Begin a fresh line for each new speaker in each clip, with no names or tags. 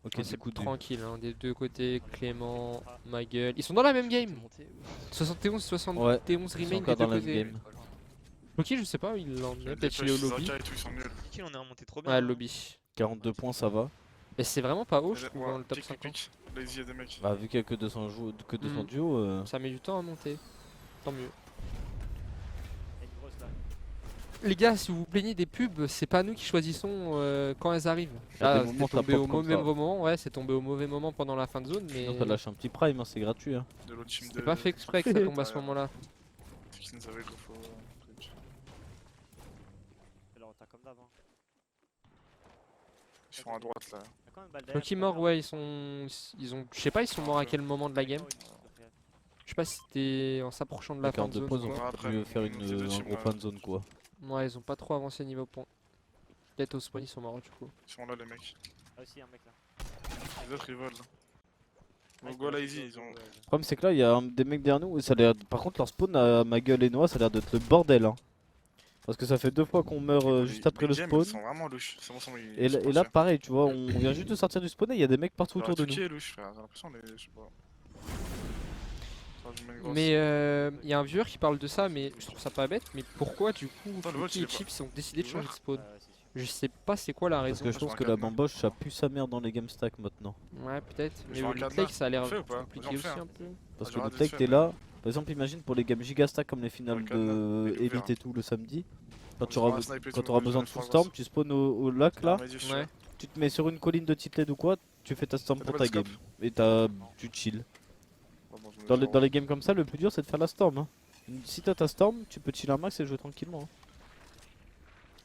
Ok,
Ouais,
c'est
c'est
coup
tranquille, hein, des deux côtés, Clément, ma gueule. Ils sont dans la même game. 71, 71
Ils sont
remain des
encore dans
deux
la même
côtés.
game.
Ok, je sais pas où il en est. Peut-être il est au lobby.
Et tout, ils sont nuls.
Kill, on est remonté trop bien.
Ouais,
hein.
lobby.
42 points, ça va.
Mais c'est vraiment pas haut, je
Ouais,
trouve, hein, le top
pique,
50.
pique. Là, il y a des mecs.
Bah, vu qu'il y a que 200, que 200 duos.
Ça met du temps à monter. Tant mieux.
Il y a une grosse là.
Les gars, si vous vous plaignez des pubs, c'est pas nous qui choisissons quand elles arrivent.
Y a des
Là,
moments,
c'est
ça
tombé au
pop comme
mauvais
ça.
moment. Ouais, c'est tombé au mauvais moment pendant la fin de zone, mais
Sinon, t'as lâché un petit prime, hein, c'est gratuit. Hein.
De l'autre team de.
c'est pas fait exprès que ça tombe à ce moment-là.
C'est qui nous avait le faux truc.
C'est leur attaque comme d'hab. Hein.
Ils sont à droite là.
Y'a quand même une balle derrière,
Loki
c'est pas
mort,
bien.
ouais, ils ont, je sais pas, ils sont morts à quel moment de la game. Je sais pas si c'était en s'approchant de la fin
D'accord,
de
de
zone.
pause,
ou
on
quoi.
peut mieux faire un gros fan zone quoi.
Ouais, ils ont pas trop avancé niveau point. Peut-être au spawn, ils sont morts du coup.
Ils sont là les mecs.
Ah, aussi, un mec là.
Les autres ils volent.
Ah,
Go là easy, ils ont.
Le problème c'est que là il y a des mecs derrière nous et ça a l'air. Par contre leur spawn à ma gueule et Noah ça a l'air d'être le bordel hein. Parce que ça fait 2 fois qu'on meurt juste après le spawn.
Ils sont vraiment louches. C'est bon,
Et là pareil tu vois, on vient juste de sortir du spawn et il y a des mecs partout autour de nous.
Qui est louche frère, j'ai l'impression les. Je sais pas. Attends, je mets une grosse.
Mais il y a un viewer qui parle de ça, mais je trouve ça pas bête. Mais pourquoi du coup
Attends, le vote,
Floki
il
et
est pas-
Chips ont décidé de changer de spawn?
Ouais, c'est sûr.
Je sais pas c'est quoi la
Parce
raison.
que je
je
pense
vois
que
un
la
cadenas.
bamboche ça pue sa mère dans les game stacks maintenant.
Ouais, peut-être.
Je
Mais
vois un
le
cadenas.
lake ça a l'air
On fait ou pas
compliqué
Vas-y, on
aussi
fait,
un peu.
Parce
Ah,
que le
j'aurais dû
tech
faire,
t'es
mais-
là. Par exemple imagine pour les games gigastack comme les finales
le cadenas,
de
il est ouvert.
Elite et tout le samedi. Quand
On
tu
se
auras,
fera un snipe et
quand
tout,
tu auras
je
besoin
vais
de
le
full
faire,
storm,
grosse.
tu spawns au lac là,
Ouais.
tu te mets sur une colline de Titled ou quoi, tu fais ta storm
T'as
pour
pas
ta
de scope
game. Et tu chill.
Bon, je me
Dans
mets
les games comme ça, le plus dur c'est de faire la storm. Hein. Si t'as ta storm, tu peux chill un max et jouer tranquillement. Hein.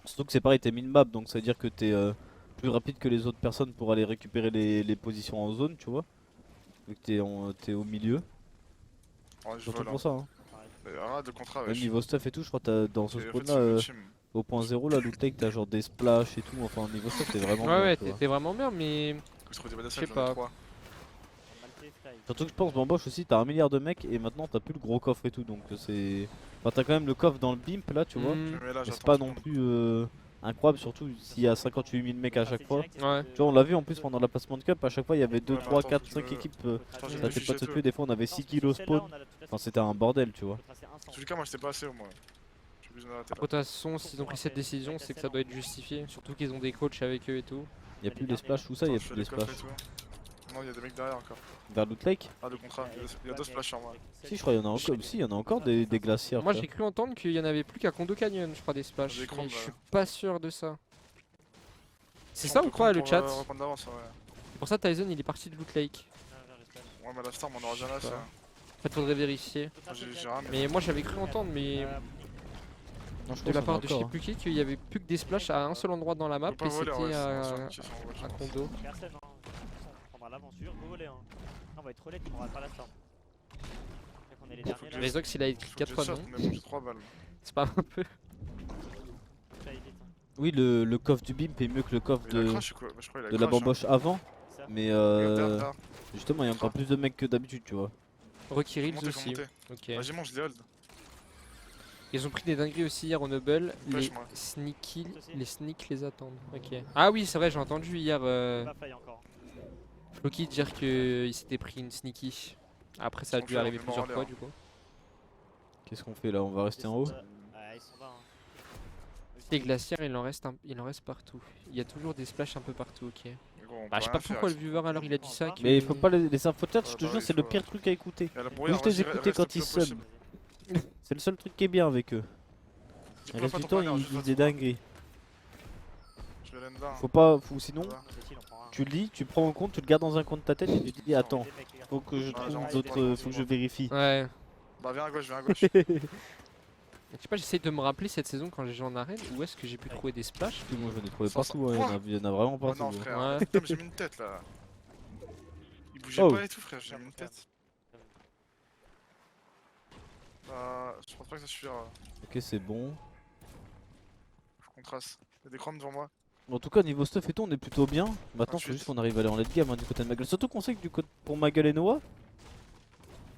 Surtout que c'est pareil, t'es min-map donc ça veut dire que t'es plus rapide que les autres personnes pour aller récupérer les positions en zone, tu vois. Vu que t'es au milieu.
Ouais, je
Surtout
vole.
pour ça. Hein.
Arrête de contrat,
Même
wesh.
niveau stuff et tout, je crois que dans ce
En fait,
spawn
c'est
là,
le team.
au point 0 là, loot lake, t'as genre des splash et tout. Enfin, niveau stuff, t'es vraiment bien.
Ouais,
tu vois.
t'es vraiment bien, mais
Il se trouve des badass,
Je sais
j'en ai
pas.
3.
Surtout que je pense Bamboche aussi, t'as 1 milliard de mecs et maintenant t'as plus le gros coffre et tout donc c'est. Enfin, t'as quand même le coffre dans le bimp là, tu vois.
Hmm,
Je me mets là,
Mais c'est
j'attends
pas
tout le
non
monde.
plus incroyable, surtout s'il y a 58 000 mecs à chaque fois.
Ouais.
Tu vois, on l'a vu en plus pendant la placement de cup, à chaque fois il y avait 2,
Ouais, mais
3,
attends,
4,
faut que
5
je me-
équipes.
Attends, j'ai
Ça
une
t'est
fiche
pas
et
de
tout.
tuer, des fois on avait 6 kilos spawn. Enfin, c'était un bordel, tu vois.
En tout cas, moi j'étais pas assez au moins. Je suis obligé de m'arrêter
de toute façon, s'ils ont pris cette décision, c'est que ça doit être justifié. Surtout qu'ils ont des coachs avec eux et tout.
Il y a plus les splash, tout ça, il y a plus les splash.
Non, il y a des mecs derrière encore.
Vers loot lake?
Ah, de contrat, il y a 2 splash sur moi.
Si, je crois qu'il y en a encore. Si, il y en a encore des glacières.
Moi
frère.
j'ai cru entendre qu'il y en avait plus qu'à Condo Canyon, je crois, des splash.
Des
Mais
chromes,
je suis
ouais.
pas sûr de ça. C'est
On
ça
peut
ou quoi
prendre
le
pour,
chat?
reprendre d'avance, ouais.
C'est pour ça Tyson il est parti de Loot Lake.
Ouais, mais la storm, on aura jamais assez.
pas.
hein.
En fait, faudrait vérifier.
J'ai ramé.
Mais moi j'avais cru entendre, mais
Non, je
de la
pense
part
qu'il
de
y en
je
a
sais
encore,
plus qui, qu'il y avait plus que des splash à un seul endroit dans la map
Faut pas
et
voler,
c'était
ouais,
à
c'est qui sont en voiture.
Condo.
Personne, hein. On prendra l'aventure, go voler. Hein. On va être relais, on aura pas la storm. Fait qu'on est les derniers là.
Rezox il a écrit
Faut que je
4
sorte,
non.
mais bon, j'ai 3 balles.
C'est pas un peu.
Ça, il est, hein.
Oui, le coffre du bimp est mieux que le coffre
Il a
de
crash ou quoi Bah, je crois qu'il a
la
crash, hein.
bamboche avant.
C'est ça.
Mais
Regarde, derrière.
justement, il y a encore plus de mecs que d'habitude, tu vois.
Rocky Reels
Faut
aussi.
monter.
Ok.
Vas-y, monte, je les hold.
Ils ont pris des dingueries aussi hier au Noble. Les
Pêche-moi.
sneaky, les sneaks les attendent. Ok. Ah oui, c'est vrai, j'ai entendu hier
Pas fly encore.
Floki dire qu'il s'était pris une sneaky. Après, ça a
On
dû
fait,
arriver
on est
plusieurs
mort en
fois
l'air.
du coup.
Qu'est-ce qu'on fait là? On va rester en haut?
Ouais, ils sont bas. Hein.
Les glacières, il en reste partout. Il y a toujours des splashs un peu partout, ok.
Mais gros, on
Bah,
peut
je sais
rien
pas
faire,
pourquoi le
ils sont-
viewer alors il a dit ça.
Mais il faut pas les infoteurs, je
Ouais,
te
bah
jure,
oui,
c'est le
faut-
pire truc à écouter.
Il y a la brouillard,
Juste les
vas-y,
écouter
reste
quand
le plus
ils sub.
possible.
C'est le seul truc qui est bien avec eux.
Dis
Le
pas
reste
ton
du temps,
panneau,
ils
juste
disent
passe
des
ton-
dingueries.
Je vais l'end là.
Faut pas, sinon,
Ça va.
Petit, on prend un.
tu le lis, tu prends en compte, tu le gardes dans un coin de ta tête et tu te dis attends,
Des mecs, les gars.
faut que je
Ouais,
trouve
genre,
d'autres, faut que je vérifie.
Ouais.
Bah, viens à gauche, viens à gauche.
Je sais pas, j'essaye de me rappeler cette saison quand j'ai joué en arène où est-ce que j'ai pu trouver des splashs.
Puis moi j'en ai trouvé
Ça,
partout, hein,
quoi
il y en a vraiment
Oh
partout.
non,
hein.
frère.
Ouais.
Putain, mais j'ai mis une tête là. Il bougeait
Oh.
pas et tout, frère, j'ai mis une tête. Je pense pas que ça suffira.
Ok, c'est bon.
Faut qu'on trace. Il y a des chromes devant moi.
En tout cas, niveau stuff et tout, on est plutôt bien. Maintenant, faut
Ensuite.
juste qu'on arrive à aller en late game hein, du côté de Magel. Surtout qu'on sait que du côté pour Magel et Noah,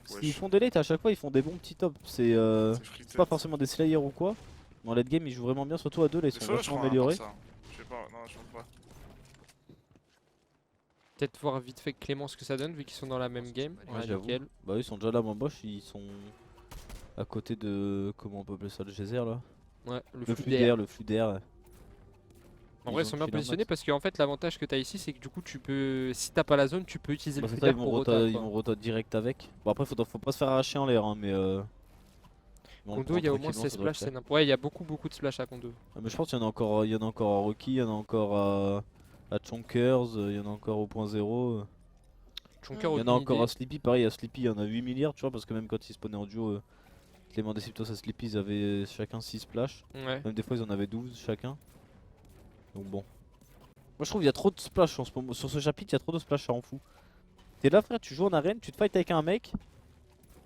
s'ils
Wesh.
font des lates à chaque fois, ils font des bons petits tops. C'est
C'est frité.
pas forcément des slayers ou quoi. Mais en late game, ils jouent vraiment bien, surtout à deux là, ils
Des
sont
solos, je
vachement
crois, hein,
améliorés.
par ça. Je sais pas, non, je pense pas.
Peut-être voir vite fait Clément ce que ça donne vu qu'ils sont dans la même game.
Ouais,
Ouais,
j'avoue.
nickel.
Bah ils sont déjà là, moi Bosch, ils sont à côté de... Comment on peut appeler ça, le geyser là?
Ouais, le
Le
flux
flux
d'air.
d'air, le flux d'air.
En vrai, ils sont bien
chill un
positionnés
max.
parce qu'en fait, l'avantage que t'as ici, c'est que du coup, tu peux. Si t'as pas la zone, tu peux utiliser
Bah,
le flux
c'est ça,
d'air pour rota.
ils
quoi.
vont rota direct avec. Bon après faut pas se faire arracher en l'air hein, mais on
Kondo,
prend
il y a au moins
tranquillement,
16
ça doit le
splash,
faire.
c'est n'importe. Ouais, il y a beaucoup de splash à Kondo.
Ah, mais je pense qu'il y en a encore, il y en a encore à Rocky, il y en a encore à Chonkers, il y en a encore au point 0.
Chonker,
Il y en a
aucune
encore à
idée.
Sleepy, pareil à Sleepy il y en a 8 milliards tu vois parce que même quand ils spawnaient en duo, Clément Deciptos à Sleepy ils avaient chacun 6 splash.
Ouais.
Même des fois ils en avaient 12 chacun. Donc bon. Moi je trouve qu'il y a trop de splash en ce moment. Sur ce chapitre il y a trop de splash, ça en fout. T'es là frère, tu joues en arène, tu te fight avec un mec,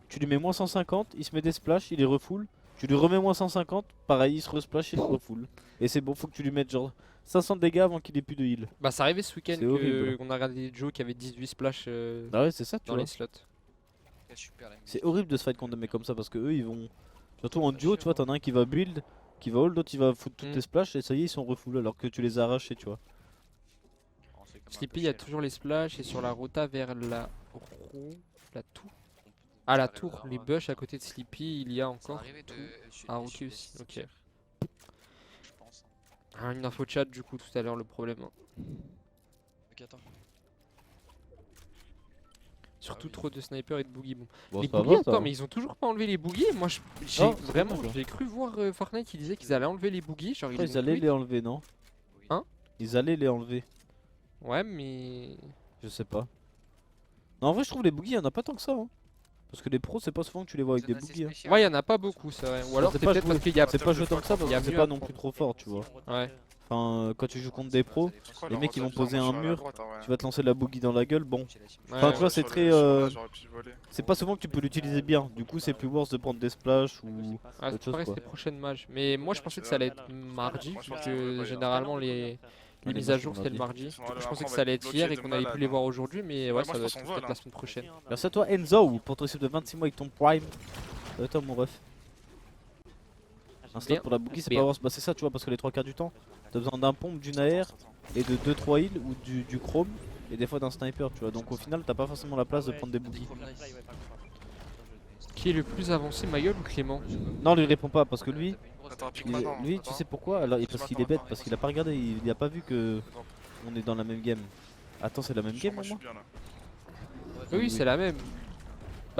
tu lui mets moins 150, il se met des splash, il les refoule. Tu lui remets moins 150, pareil il se resplash, il se refoule. Et c'est bon, faut que tu lui mettes genre 500 de dégâts avant qu'il ait plus de heal.
Bah, ça arrivait ce week-end
C'est horrible.
qu'on a regardé des Joe qui avait 18 splash
Ah ouais c'est ça tu
dans
vois.
les slots.
C'est horrible de se fight contre des mecs comme ça parce que eux ils vont... Surtout en duo tu vois, t'en as un qui va build, qui va hold, l'autre il va foutre toutes tes splash et ça y est ils sont refull alors que tu les as arrachés tu vois.
Sleepy, il y a toujours les splash et sur la rota vers la la tour. Ah, la tour, les bush à côté de Sleepy, il y a encore tout. Ah, ok aussi, ok. Ah, une info chat du coup tout à l'heure le problème. hein. Surtout trop de snipers et de boogies. Bon.
Bon
Les
ça
boogies,
va ça.
attends, mais ils ont toujours pas enlevé les boogies. Moi, j'ai
Non, c'est
vraiment,
dommage, hein.
j'ai cru voir Fortnite qui disait qu'ils allaient enlever les boogies. Genre,
Après,
les
ils
ont
allaient
tweet.
les enlever non?
Hein?
Ils allaient les enlever,
Ouais, mais.
je sais pas. Non en vrai je trouve les boogies y'en a pas tant que ça hein. Parce que les pros c'est pas souvent que tu les vois avec des boogies hein.
Ouais, il y en a pas beaucoup, c'est vrai. Ou alors,
c'est
c'est
pas
peut-être
joué.
parce qu'il y a.
C'est pas joué tant que ça parce
Il y a
que c'est
mieux
pas
à
non
prendre.
plus trop fort tu vois.
Ouais.
Enfin quand tu joues contre des pros, les mecs ils vont poser un mur, tu vas te lancer la boogie dans la gueule, bon. Enfin, tu vois, c'est très, c'est pas souvent que tu peux l'utiliser bien, du coup c'est plus worth de prendre des splash ou
Ah,
autre
c'est
chose
pareil,
quoi.
c'était prochaine match. Mais moi, je pensais que ça allait être mardi, vu que généralement les mises à jour c'était le mardi. Du coup, je pensais que ça allait être hier et qu'on allait plus les voir aujourd'hui, mais ouais, ça doit être peut-être la semaine prochaine.
Merci à toi Enzo pour ton sub de 26 mois avec ton prime. Ça va toi mon ref. Un slot
Bien.
pour la boogie c'est
Bien.
pas worth, bah c'est ça tu vois parce que les 3 quarts du temps t'as besoin d'un pompe, d'une AR et de 2-3 heals ou du chrome et des fois d'un sniper tu vois, donc au final t'as pas forcément la place de prendre des boogies.
Qui est le plus avancé, Mayol ou Clément?
Non lui répond pas parce que lui,
Attends, pique
lui,
maintenant.
lui, tu sais pourquoi? Alors, parce qu'il est bête, parce qu'il a pas regardé, il a pas vu que on est dans la même game. Attends c'est la même game
Moi je
moi?
suis bien là.
Oui, c'est la même.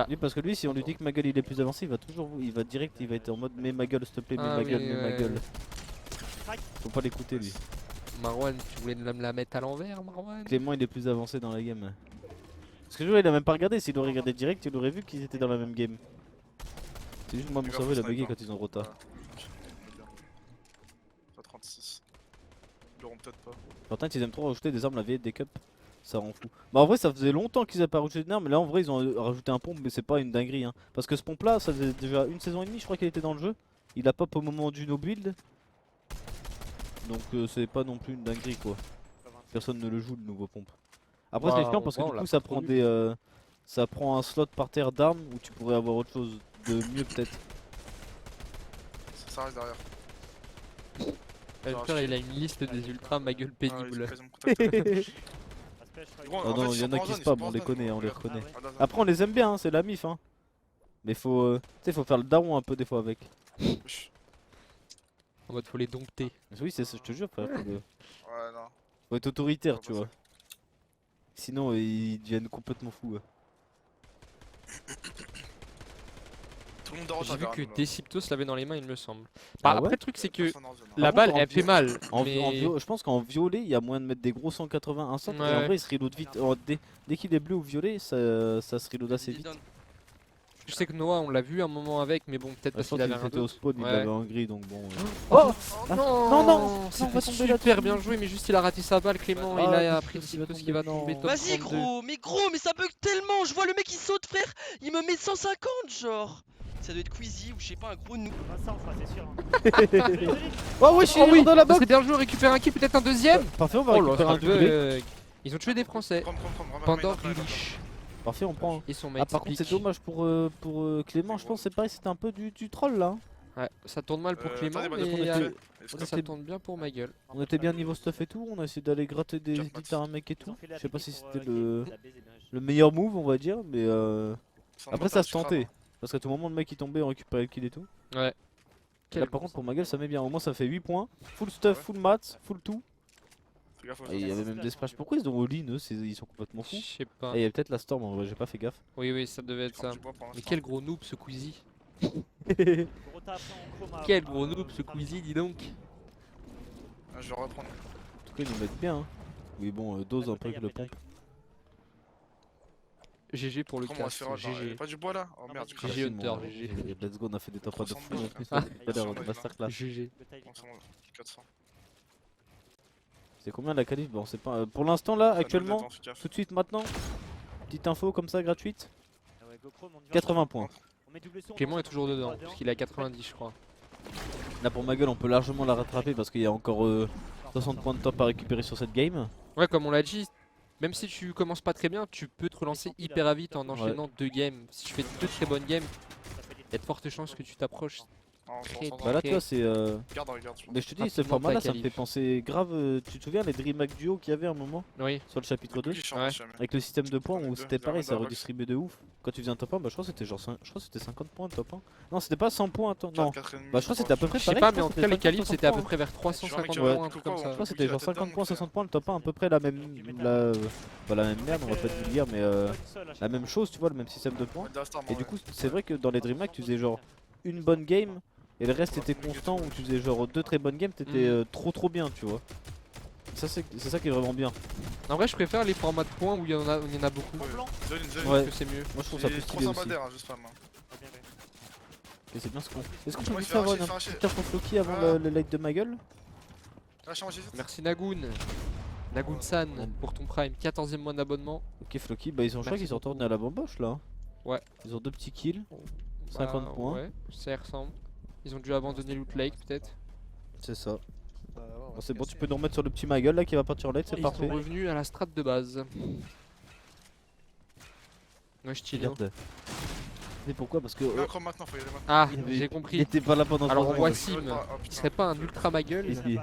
Lui parce que lui si on lui dit que ma gueule il est plus avancé il va toujours il va direct il va être en mode mets ma gueule s'il te plaît mets
Ah,
ma gueule
mais
mets ma
ouais.
gueule. Faut pas l'écouter lui.
Marwan, tu voulais me la mettre à l'envers, Marwan?
Clément il est plus avancé dans la game. Parce que je vois il a même pas regardé, s'il aurait regardé direct il aurait vu qu'ils étaient dans la même game. C'est juste moi mon cerveau il a bugué quand ils ont rota.
Pas 36. Ils l'auront peut-être pas.
Fortnite ils aiment trop rajouter des armes la vieille des cups. Ça rend fou. Bah en vrai ça faisait longtemps qu'ils avaient pas rajouté une arme mais là en vrai ils ont rajouté un pompe mais c'est pas une dinguerie hein. Parce que ce pompe là ça faisait déjà une saison et demie je crois qu'il était dans le jeu. Il a pop au moment du no build. Donc c'est pas non plus une dinguerie quoi. Personne ne le joue le nouveau pompe. Après c'est chiant parce que du coup ça prend des ça prend un slot par terre d'armes où tu pourrais avoir autre chose de mieux peut-être.
Ça reste derrière.
Alter, il a une liste des ultras, ma gueule pénible.
Oh non, il y en a qui spam, on les connaît, on les reconnaît. Après on les aime bien, hein, c'est la mif hein. Mais faut, tu sais, faut faire le daron un peu des fois avec.
En mode faut les dompter.
Oui, c'est ça, je te jure, frère.
Ouais, non.
Faut être autoritaire, tu vois. Sinon, ils deviennent complètement fous.
Tout le monde dort
J'ai vu que
Deciptos
Deciptos l'avait dans les mains, il me semble.
Ah
Bah, après,
ouais
le truc, c'est que
Par
la
contre,
balle,
en
elle fait mal. mais...
je pense qu'en violet, il y a moyen de mettre des gros 180, 100. Et en
Ouais.
vrai, il se reload vite. Dès qu'il est bleu ou violet, ça se reload assez vite.
Je sais que Noah, on l'a vu un moment avec, mais bon, peut-être
Bah,
parce
je pense
qu'il avait
qu'il
un
était au
d'autre.
spawn, il
Ouais.
avait en gris donc bon.
Oh
Ah,
non,
non, non,
c'était
on va tomber
super
là-dessus.
bien joué, mais juste il a raté sa balle, Clément.
Ah,
il a
mais
appris
il va
Deciptos qui va
tomber,
tomber
non.
top
Vas-y
32.
gros, mais ça bug tellement, je vois le mec il saute frère, il me met 150 genre. Ça doit être Queasy ou je sais pas un gros noob.
C'est sûr. Hein.
Oh oui, je suis dans la box.
C'est bien joué, on récupère un kill, peut-être un deuxième.
Parfait, on va
Oh là,
récupérer un
c'est un
doublé.
bug. Ils ont tué des Français. Pandore Lich
Parfait, on prend.
et son
Ah
mate.
par contre c'est dommage pour Clément, je pense c'est pareil, c'était un peu du troll là.
Ouais, ça tourne mal pour Clément,
attendez, bah,
mais
Est-ce que
ça
était-
tourne bien pour ma gueule.
On était bien niveau stuff et tout, on a essayé d'aller gratter des
Cap
edits
max.
à un mec et
Ils ont
tout.
fait
Je
la
sais pas
pique
si
pour,
c'était
gagner,
le
la baiser, dommage.
meilleur move, on va dire, mais
sans
après
mental,
ça se
tu crames,
tentait.
hein.
Parce qu'à tout moment, le mec il tombait, on récupérait le kill et tout.
Ouais.
Là, par contre, pour ma gueule, ça met bien. Au moins, ça fait 8 points. Full stuff,
Ouais.
full mats, full tout.
Fais gaffe aux
Et il y
gens.
avait même des splashes. Pourquoi ils ont all-in eux ils sont complètement
Je
fous.
sais pas.
Et il y avait peut-être la storm en vrai, j'ai pas fait gaffe.
Oui, oui, ça devait être
Prends
ça.
du bois pour
Mais
l'instant.
quel gros noob ce Queasy.
Gros tap en chroma,
Quel gros noob ce
Fram.
Queasy, dis donc.
Ah, je vais reprendre.
En tout cas, ils nous mettent bien. Hein. Oui, bon, dose un peu avec le pompe.
GG pour le
Comment on va se
cast.
faire
GG.
Pas du bois là? Oh
Non,
merde,
mais
tu
GG
crames.
Hunter,
Bon,
GG.
Let's go, on a fait des top 3 de
300
fou en plus.
Ah.
Tout à l'heure,
Ah.
masterclass.
GG.
Le taille,
Bon, c'est bon, 400.
C'est combien la qualif? Bon, c'est pas. Pour l'instant, là,
Ça
actuellement,
donne, fais gaffe.
tout de suite maintenant, petite info comme ça gratuite
Ah ouais, GoPro, on y va.
80 points.
On met double saut, on
Clément
lance,
est toujours
on met
dedans,
3-2-1.
parce qu'il est à 90, je crois.
Là, pour ma gueule, on peut largement la rattraper parce qu'il y a encore 60 points de top à récupérer sur cette game.
Ouais, comme on l'a dit, même si tu commences pas très bien, tu peux te relancer hyper vite en enchaînant 2 games. Si tu fais 2 très bonnes games, il y a de fortes chances que tu t'approches.
Ah, on
Très
s'en
Bah là,
Ok.
tu vois, c'est.
Regarde, regarde. je pense.
Mais je te dis, ce
Rapidement,
format là,
ta
ça me fait
qualif.
penser grave. Tu te souviens les Dream Hack Duo qu'il y avait à un moment
Oui.
sur le chapitre 2
Qui change,
Ouais.
jamais.
avec le système de points où
Deux,
c'était
deux,
pareil,
deux,
ça
deux,
redistribuait de ouf. Quand tu faisais un top 1, bah je crois que c'était genre je crois que c'était 50 points le top 1. Non, c'était pas 100 points, attends. Non,
4,5,
bah je crois que c'était à peu près
Je sais
pareil.
pas,
je
mais
crois
en
que
tout cas, les
c'était
qualifs
50,
c'était à
60
peu près vers
Tu vois,
350
mec,
points,
ouais.
un truc comme
Je
ça.
crois que c'était genre 50 points, 60 points le top 1, à peu près la même. Pas la même merde, on va pas te le dire, mais la même chose, tu vois, le même système de points. Et du coup, c'est vrai que dans les Dream Hack, tu faisais genre une bonne game et le reste était constant où tu faisais genre 2 très bonnes games, t'étais trop bien, tu vois. Ça, c'est ça qui est vraiment bien.
En vrai, je préfère les formats de points où il y en a beaucoup.
Zone, zone.
Ouais.
Parce que c'est mieux.
Moi, je trouve ça plus
J'ai
stylé
300
aussi.
balles d'air, hein, juste pas main.
Et c'est bien ce qu'on. Est-ce qu'on peut
Moi,
vite
je fais
avoir
arracher,
une
fais arracher.
petite carte pour Floki avant
Ah.
le light de ma gueule?
Lâche moi, j'hésite.
Merci Nagoon. Nagoon-san pour ton prime, 14e mois d'abonnement.
Ok, Floki, bah ils ont, je crois
Merci
qu'ils sont retournés à la bamboche là.
Ouais.
Ils ont 2 petits kills.
Bah,
50 points.
Ouais, ça y ressemble. Ils ont dû abandonner Loot Lake peut-être.
C'est ça. Bon, c'est bon, tu peux nous remettre sur le petit ma gueule là qui va partir en light, c'est
Ils
parfait.
sont revenus à la strat de base. Ouais, je chill.
Regarde. Et pourquoi? Parce que.
Mets un chrome maintenant, faut y aller maintenant.
Ah,
il avait-
j'ai
Il
compris.
était pas là pendant
Alors,
3
on
ans.
voit
il-
Sim.
Oh,
Il
putain.
serait pas un ultra ma gueule.
Et-
T'es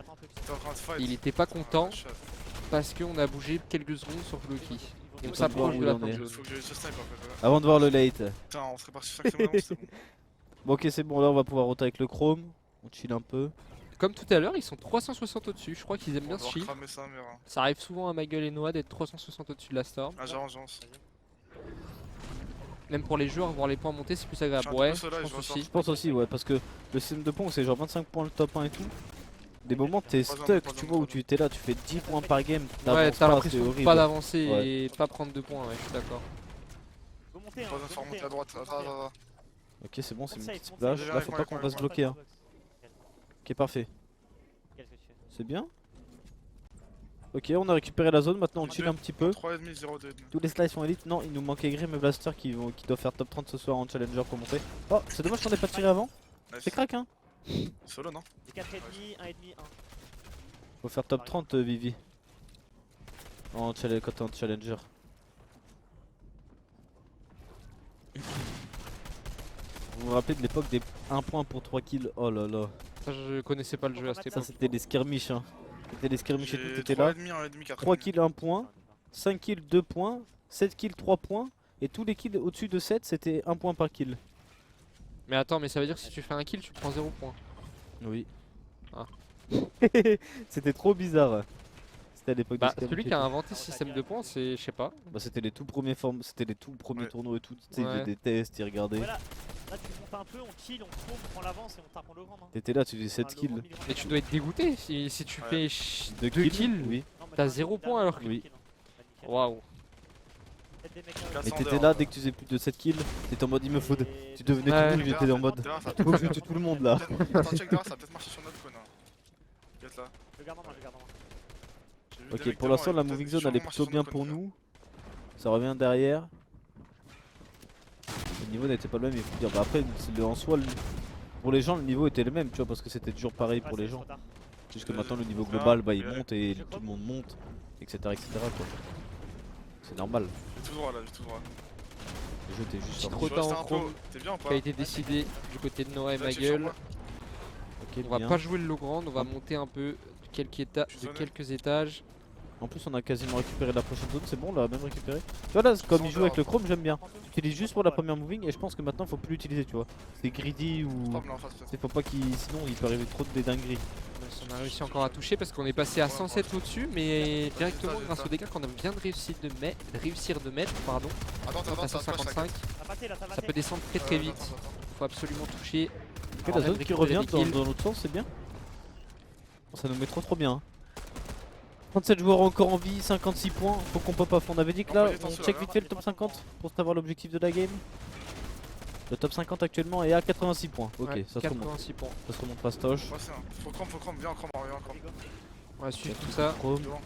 en train de fight.
Il était pas content
Ah, chat.
parce qu'on a bougé quelques secondes sur Floki. Et on
Faut voir
s'approche
où
de la
il en est.
fin de
Faut
zone.
que je snipe en fait. Voilà.
Avant de voir le late.
Putain, on serait parti sur 5 secondes, c'est bon.
Bon, ok, c'est bon, là on va pouvoir roter avec le chrome. On chill un peu.
Comme tout à l'heure, ils sont 360 au-dessus. Je crois qu'ils aiment
On
bien
va
ce chiffre.
cramer ça, mais.
Ça arrive souvent à ma gueule et Noah d'être 360 au-dessus de la storm.
Ah, j'avance.
Même pour les joueurs, voir les points monter, c'est plus agréable.
Je suis un
Ouais,
peu seul là,
je
je
pense
ressors.
aussi.
Je pense aussi, ouais, parce que le système de points, c'est genre 25 points le top 1 et tout. Des moments, t'es
Troisième,
stuck,
troisième,
tu vois, où
troisième.
tu t'es là, tu fais 10 points par game.
Ouais,
t'avances
t'as
pas,
l'impression
c'est
de
horrible.
pas d'avancer
Ouais.
et pas prendre de points, ouais, je suis d'accord.
Go monter, hein,
Troisième
go
fois
monter,
remonter à
hein,
droite.
go
Attends,
monter, hein.
attends, attends.
Ok, c'est bon, c'est une
Monte
petite
safe,
splash.
monte
Là,
safe.
faut pas
Ouais,
qu'on
ouais,
va se
ouais,
bloquer. Hein. Ok, parfait.
Qu'est-ce que tu fais?
C'est bien. Ok, on a récupéré la zone, maintenant on chill un petit peu.
3,5, 0,2.
Tous les slides sont élites. Non, il nous manquait Grim et Blaster qui doivent faire top 30 ce soir en challenger pour monter. Oh, c'est dommage qu'on ait pas tiré avant. C'est crack, hein.
Solo, non?
Des 4,5, 1,5, 1.
Faut faire top 30, Vivi. Quand t'es en challenger. Vous vous rappelez de l'époque des 1 point pour 3 kills? Oh là là.
Ça, je connaissais pas le jeu à cette
Ça,
époque.
c'était les skirmishes. Hein. C'était les skirmishes et tout,
J'ai
t'étais là.
3,5, 1,5, 4.
3 kills 1 point, 5 kills 2 points, 7 kills 3 points. Et tous les kills au-dessus de 7, c'était 1 point par kill.
Mais attends, mais ça veut dire que si tu fais un kill, tu prends 0 points.
Oui.
Ah.
C'était trop bizarre. C'était à l'époque
Bah,
des skirmishes
celui
et
qui a
tout.
inventé ce système de points, c'est, je sais pas.
Bah, c'était les tout premiers
Ouais.
tournois et tout. Tu sais, ils
Ouais.
faisaient des tests, ils regardaient.
Voilà, là tu montes un peu, on kill, on tombe, on prend l'avance et on tape en low ground. Hein.
T'étais là, tu faisais 7
Enfin, low
kills.
ground, mid ground.
Mais tu dois être dégoûté si tu
Ouais.
fais
2
2 kills.
Oui.
Non, mais
t'as
t'as
0
un
point alors
kill,
que-
kill, hein. Bah, nickel.
Waouh.
Faites des mecs,
Mais
Mais
400
t'étais
d'heures,
là,
hein.
dès que tu faisais plus de 7 kills, t'étais en mode il me faut.
Et-
Tu devenais
Ouais.
tout nul, j'étais en mode.
Derrière, ça
Faut que je tue tout le monde là.
Attends, check derrière, ça va peut-être marcher sur notre cône. Peut-être là.
Je garde en main, je garde en main.
J'ai vu des
Ok,
mecs
pour
devant,
l'instant
et
la
peut-être
moving
ils
zone
vont
elle est
marcher
plutôt
sur
bien
notre
pour
cône,
nous. Ça revient derrière. Le niveau n'était pas le même, il faut dire. Bah après, en soi, pour les gens, le niveau était le même, tu vois, parce que c'était toujours pareil pour les gens. C'est juste que maintenant le niveau global, bah il monte et tout le monde monte, etc. etc. quoi. C'est normal.
J'ai tout droit là, j'ai tout droit.
Le jeu t'es juste
Petit
sorti.
trop
Je
tard
reste
en
un peu-
chrome
T'es bien ou
qui a
pas?
été décidé du côté de Noah et
Là,
ma
tu es sur
gueule.
moi.
Ok,
On va
bien.
pas jouer le low ground, on va monter un peu de
suis
quelques étages.
En plus, on a quasiment récupéré la prochaine zone, c'est bon, on l'a même récupéré. Tu vois là, comme il joue avec le chrome, j'aime bien. Tu utilises juste pour la première moving et je pense que maintenant faut plus l'utiliser, tu vois. C'est greedy ou.
Stop là en face, peut-être.
C'est faut pas qu'il. Sinon, il peut arriver trop de dingueries.
On a réussi encore à toucher parce qu'on est passé à 107 au-dessus, mais directement grâce aux dégâts qu'on vient de réussir de mettre, pardon,
Attends,
à
attends,
155, ça peut descendre très très vite. Faut absolument toucher.
Ok, la
Alors,
zone
même
qui
récupérer
revient
des kills.
dans l'autre sens, c'est bien. Ça nous met trop bien. hein. 37 joueurs encore en vie, 56 points. Faut qu'on pop off. On avait dit que là, on check vite fait le top 50 pour savoir l'objectif de la game. Le top 50 actuellement est à 86 points. Ok,
Ouais,
ça se remonte.
86 points.
Ça se remonte fastoche.
Ouais, c'est un. Faut chrome, viens en chrome, viens en chrome.
On va suivre tout ça.
Chrome.
Devant.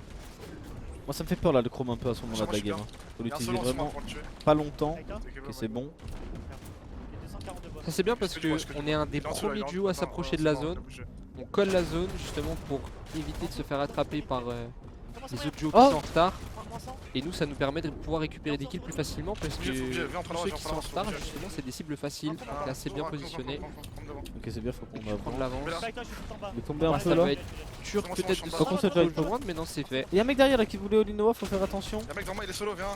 Moi ça me fait peur là le chrome un peu à ce moment-là de la
Moi, je suis
game. hein. Faut
Y'a un
l'utiliser
seul lancement
vraiment
pour le tuer.
pas longtemps.
Ok,
Ok, c'est bon.
Ça c'est bien parce que on est un des premiers duos à s'approcher de la zone. On colle la zone justement pour éviter de se faire attraper par les autres duos qui
Oh
sont en retard. Et nous ça nous permet de pouvoir récupérer des kills plus facilement parce que
Viens,
tous
prends la
ceux
viens,
qui
prends
sont en
la
retard
viens.
justement c'est des cibles faciles. On est assez bien positionné.
Ok, c'est bien, faut
Et
qu'on
tu prends de
avance.
l'avance.
Il est tombé un
Ça
peu là.
va être dur peut-être de
Par contre, ça
se
va être
rejoindre mais non c'est fait.
Il y a un mec derrière là qui voulait Olinoa, faut faire attention.
Y'a un mec devant moi, il est solo, viens.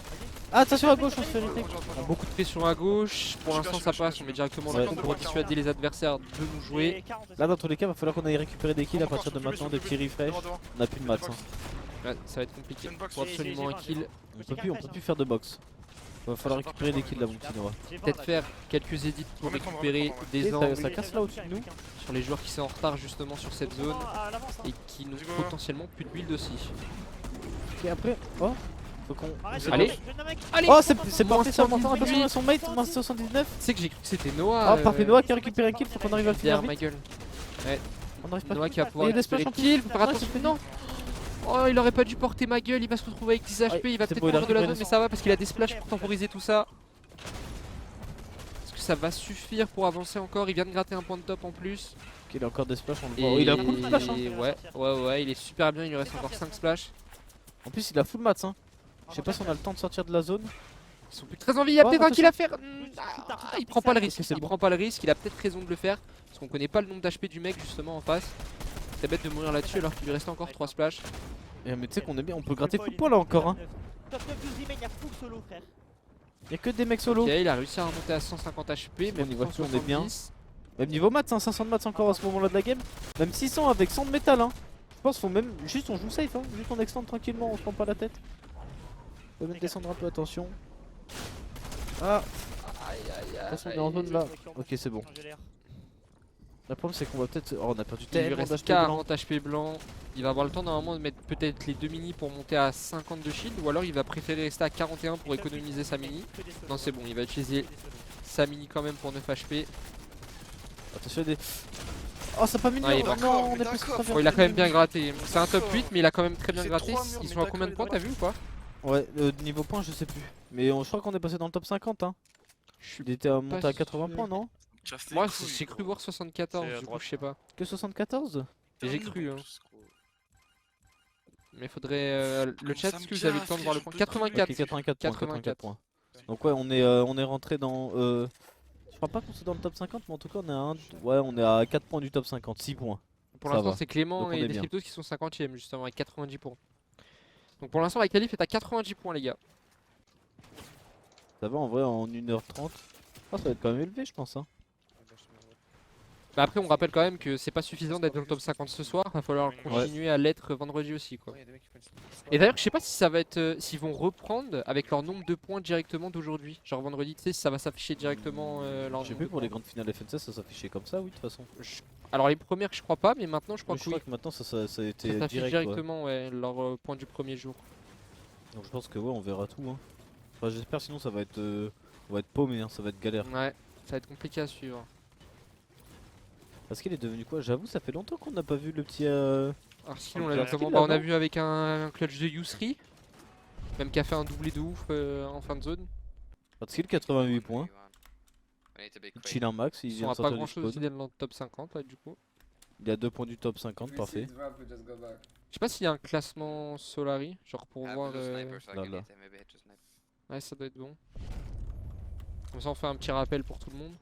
Ah, attention à gauche, on se fait retake.
On a beaucoup de pression à gauche. Pour l'instant ça passe. On met directement le coup pour dissuader les adversaires de nous jouer.
Là, dans tous les cas, va falloir qu'on aille récupérer des kills à partir de maintenant, des petits refresh. On a plus de maths. hein.
Ouais, ça va être compliqué. Faut absolument un kill.
On peut plus faire de box. Va falloir récupérer des kills là, mon petit Noah.
Peut-être faire quelques edits pour récupérer
Et
des
ça
angles
casse là au-dessus de nous.
sur les joueurs qui sont en retard justement sur cette zone et qui n'ont potentiellement plus de build aussi.
Ok, après. Oh, faut qu'on.
Allez. Allez.
Oh, c'est
Moins
parti, ça monte.
78.
Attention à son mate, moins 79.
Tu sais que j'ai cru que c'était Noah.
Oh, parfait, Noah qui a récupéré un kill, faut qu'on arrive à le finir
Derrière ma
vite.
gueule.
On arrive pas.
Noah qui va pouvoir
Et il
récupérer
splash en
le kill.
plus.
Faut faire
Ouais,
attention.
c'est fait.
Non. Oh, il aurait pas dû porter ma gueule. Il va se retrouver avec 10 HP. Il va
c'est
peut-être
bon, il a
mourir de la
récupéré
zone, mais ça va parce qu'il a des splashs pour temporiser tout ça. Est-ce que ça va suffire pour avancer encore? Il vient de gratter un point de top en plus.
Ok, il a encore des splashs, on le
Et
voit. Oh, il a full splash. hein.
ouais, il est super bien. Il lui reste encore 5 splashs.
En plus, il a full mats. Hein. Je sais pas si on a le temps de sortir de la zone.
Ils sont plus très envie. Il y a
Oh,
peut-être un kill à faire. Il prend pas le
Ok,
risque.
c'est
Il
bon.
prend pas le risque. Il a peut-être raison de le faire parce qu'on connaît pas le nombre d'HP du mec justement en face. C'est bête de mourir là-dessus alors qu'il lui reste encore 3 splashs.
Et mais tu sais qu'on est bien, on peut gratter full points là encore. Hein.
Top 9 12 remain, y'a full solo, frère.
Y'a que des mecs solo.
Ok, il a réussi à remonter à 150 HP.
Bon,
Même
niveau HP, on est bien.
170.
Même niveau maths, hein, 500 de maths encore à ce moment là de la game. Même 600 avec 100 de métal. Hein. Je pense faut même. Juste on joue safe. Hein. Juste on extend tranquillement, on se prend pas la tête. On peut même descendre un peu, attention. Ah, attention, on est en zone là. Ok, c'est bon. Le problème c'est qu'on va peut-être. Oh, on a perdu
Il lui
tellement
reste
d'HP blanc.
40 HP blanc. Il va avoir le temps normalement de mettre peut-être les 2 mini pour monter à 50 de shield. Ou alors il va préférer rester à 41 pour économiser sa mini. Non, c'est bon, il va utiliser sa mini quand même pour 9 HP.
Attention, il y a des. Oh, ça a pas mis de
Ouais, il
mur.
va-
Non, on est
mais
presque
d'accord.
Bon, il a quand même bien gratté. C'est un top
D'accord.
8, mais il a quand même très bien
C'est
gratté.
3 murs,
Ils
mais
sont à
d'accord,
combien de points, t'as vu ou pas?
Ouais, niveau points, je sais plus. Mais je crois qu'on est passé dans le top 50. Hein. Il était monté à 80 points, non?
Moi, j'ai cru voir 74,
C'est à
du coup,
droite.
je sais pas.
Que 74?
Et j'ai cru, hein.
hein.
Mais faudrait. Le chat,
ça
est-ce
me
que vous avez le
gaffe,
temps de voir le
je
point?
peux
84.
Ok, 84 points, 84
84
points. Donc ouais, on est rentré dans. Je crois pas qu'on soit dans le top 50, mais en tout cas on est à ouais, on est à 4 points du top 50, 6 points.
Pour
Ça
l'instant,
va.
c'est Clément
Donc on
et
est bien.
Descriptos qui sont 50ème, justement, avec 90 points. Donc pour l'instant, la qualif est à 90 points, les gars.
Ça va en vrai en 1h30. Ah, ça va être quand même élevé, je pense. Hein.
Bah après, on rappelle quand même que c'est pas suffisant d'être dans le top 50 ce soir. Va falloir continuer à l'être vendredi aussi, quoi. Et d'ailleurs, je sais pas si ça va être. S'ils vont reprendre avec leur nombre de points directement d'aujourd'hui. Genre vendredi, tu sais, si ça va s'afficher directement leur
Je sais
nombre
plus
de
pour les
points.
grandes finales FNCS, ça s'affichait comme ça, oui, de toute façon.
Alors les premières, je crois pas, mais maintenant, je crois
Oui,
que
je
oui.
crois que maintenant ça a
Ça
été
s'affiche
direct.
directement, ouais, leur point du premier jour.
Donc je pense que ouais, on verra tout. Hein. Enfin, j'espère, sinon ça va être, on va être paumé, hein, ça va être galère.
Ouais, ça va être compliqué à suivre.
Parce qu'il est devenu quoi? J'avoue, ça fait longtemps qu'on n'a pas vu le petit.
Alors sinon, on l'a
Parce
notamment,
qu'il
bah, on a
avant-
vu avec un clutch de Yusri, même qui a fait un doublé de ouf en fin de zone.
Parce qu'il 88 points. Chill un max, il
Ils
vient
sont
de
à pas
sortir
grand
du
chose aussi
spawn.
dans le top 50 là du coup.
Il a 2 points du top 50, parfait.
Je sais pas s'il y a un classement Solari, genre pour voir.
Là, là.
Ouais, ça doit être bon. Comme ça, on fait un petit rappel pour tout le monde.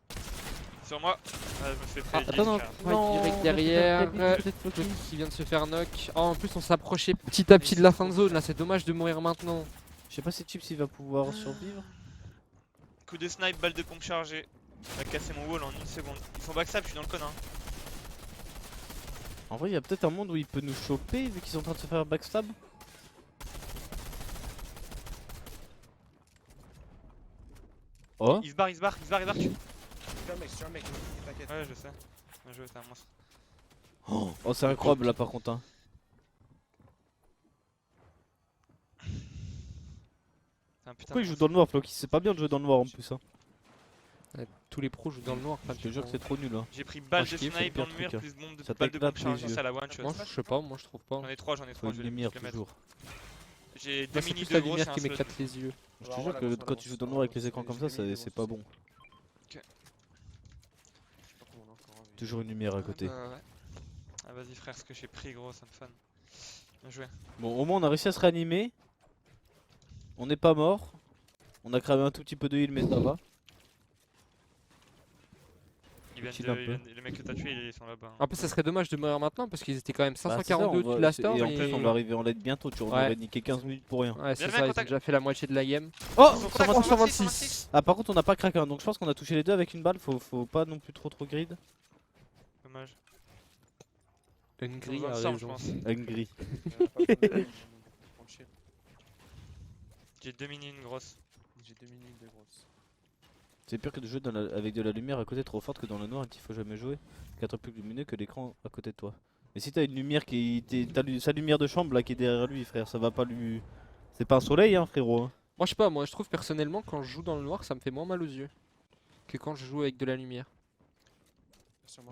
Sur moi. Ah, je me fais
Ah,
prédire,
Attends, non,
frère.
Ouais, direct
non,
derrière.
peut-être
Floki qui vient de se faire knock. Oh, en plus, on s'approchait petit à petit de la fin de zone. Là, c'est dommage de mourir maintenant.
Je sais pas si Chips il va pouvoir survivre.
Coup de snipe, balle de pompe chargée. Il a cassé mon wall en 1 seconde. Ils font backstab, je suis dans le con. Hein.
En vrai, il y a peut-être un monde où il peut nous choper vu qu'ils sont en train de se faire backstab. Oh,
Il se barre, il se barre, il se barre, il se barre.
Je suis un mec, t'inquiète.
Ouais, je sais. Bien joué, t'es un monstre.
oh c'est incroyable là par contre. Hein.
T'es un putain
Pourquoi
de
il joue
monstre.
dans le noir, Floki? C'est pas bien de jouer dans le noir en plus. Hein.
Tous les pros jouent dans le noir.
Je te jure que c'est trop nul. Hein.
J'ai pris balle
Moi,
de
je kiffe,
snipe
c'est
dans
le
le mur,
pire
plus bombe de
Ça
balle de
t'éclate
pompe
les
chargée,
yeux.
ça la one shot.
Moi, je sais pas, moi je trouve pas.
J'en ai 3, j'en ai
Faut
3.
une
Je vais
lumière
les mettre.
toujours.
J'ai 2
Moi, c'est
mini
plus la
de gros,
lumière
c'est
qui
un slot.
m'éclate les yeux.
Je te jure que quand tu joues dans le noir avec les écrans comme ça, c'est pas bon. Toujours une lumière à côté.
Ouais. Ah vas-y frère, ce que j'ai pris gros, ça me fun. Bien joué.
Bon, au moins on a réussi à se réanimer. On n'est pas mort. On a cramé un tout petit peu de heal, mais ça va. Chill un peu.
Les mecs que t'as tués, ils sont là-bas. hein.
En plus, ça serait dommage de mourir maintenant parce qu'ils étaient quand même
Bah, c'est ça,
542
on
au-dessus
va-
de la
et
storm.
en plus,
Et...
on va arriver en LED bientôt. Tu vois, on
Ouais.
aurait niqué 15 minutes pour rien.
Ouais, c'est
Bien,
ça, ils ont
contact.
déjà fait la moitié de la game.
Oh,
Ils sont contacts,
126.
Ah, par contre, on n'a pas craqué, hein, donc je pense qu'on a touché les deux avec une balle. Faut pas non plus trop grid.
Dommage.
Une
Grille
grille
à
à
je pense.
Hungry.
J'ai 2 mini, une grosse.
J'ai 2 minutes de grosse.
C'est pire que de jouer avec de la lumière à côté trop forte que dans le noir, il faut jamais jouer. 4 plus lumineux que l'écran à côté de toi. Mais si t'as une lumière qui. T'as sa lumière de chambre là qui est derrière lui, frère, ça va pas lui. C'est pas un soleil, hein, frérot. Hein.
Moi, je sais pas, moi je trouve personnellement quand je joue dans le noir, ça me fait moins mal aux yeux que quand je joue avec de la lumière.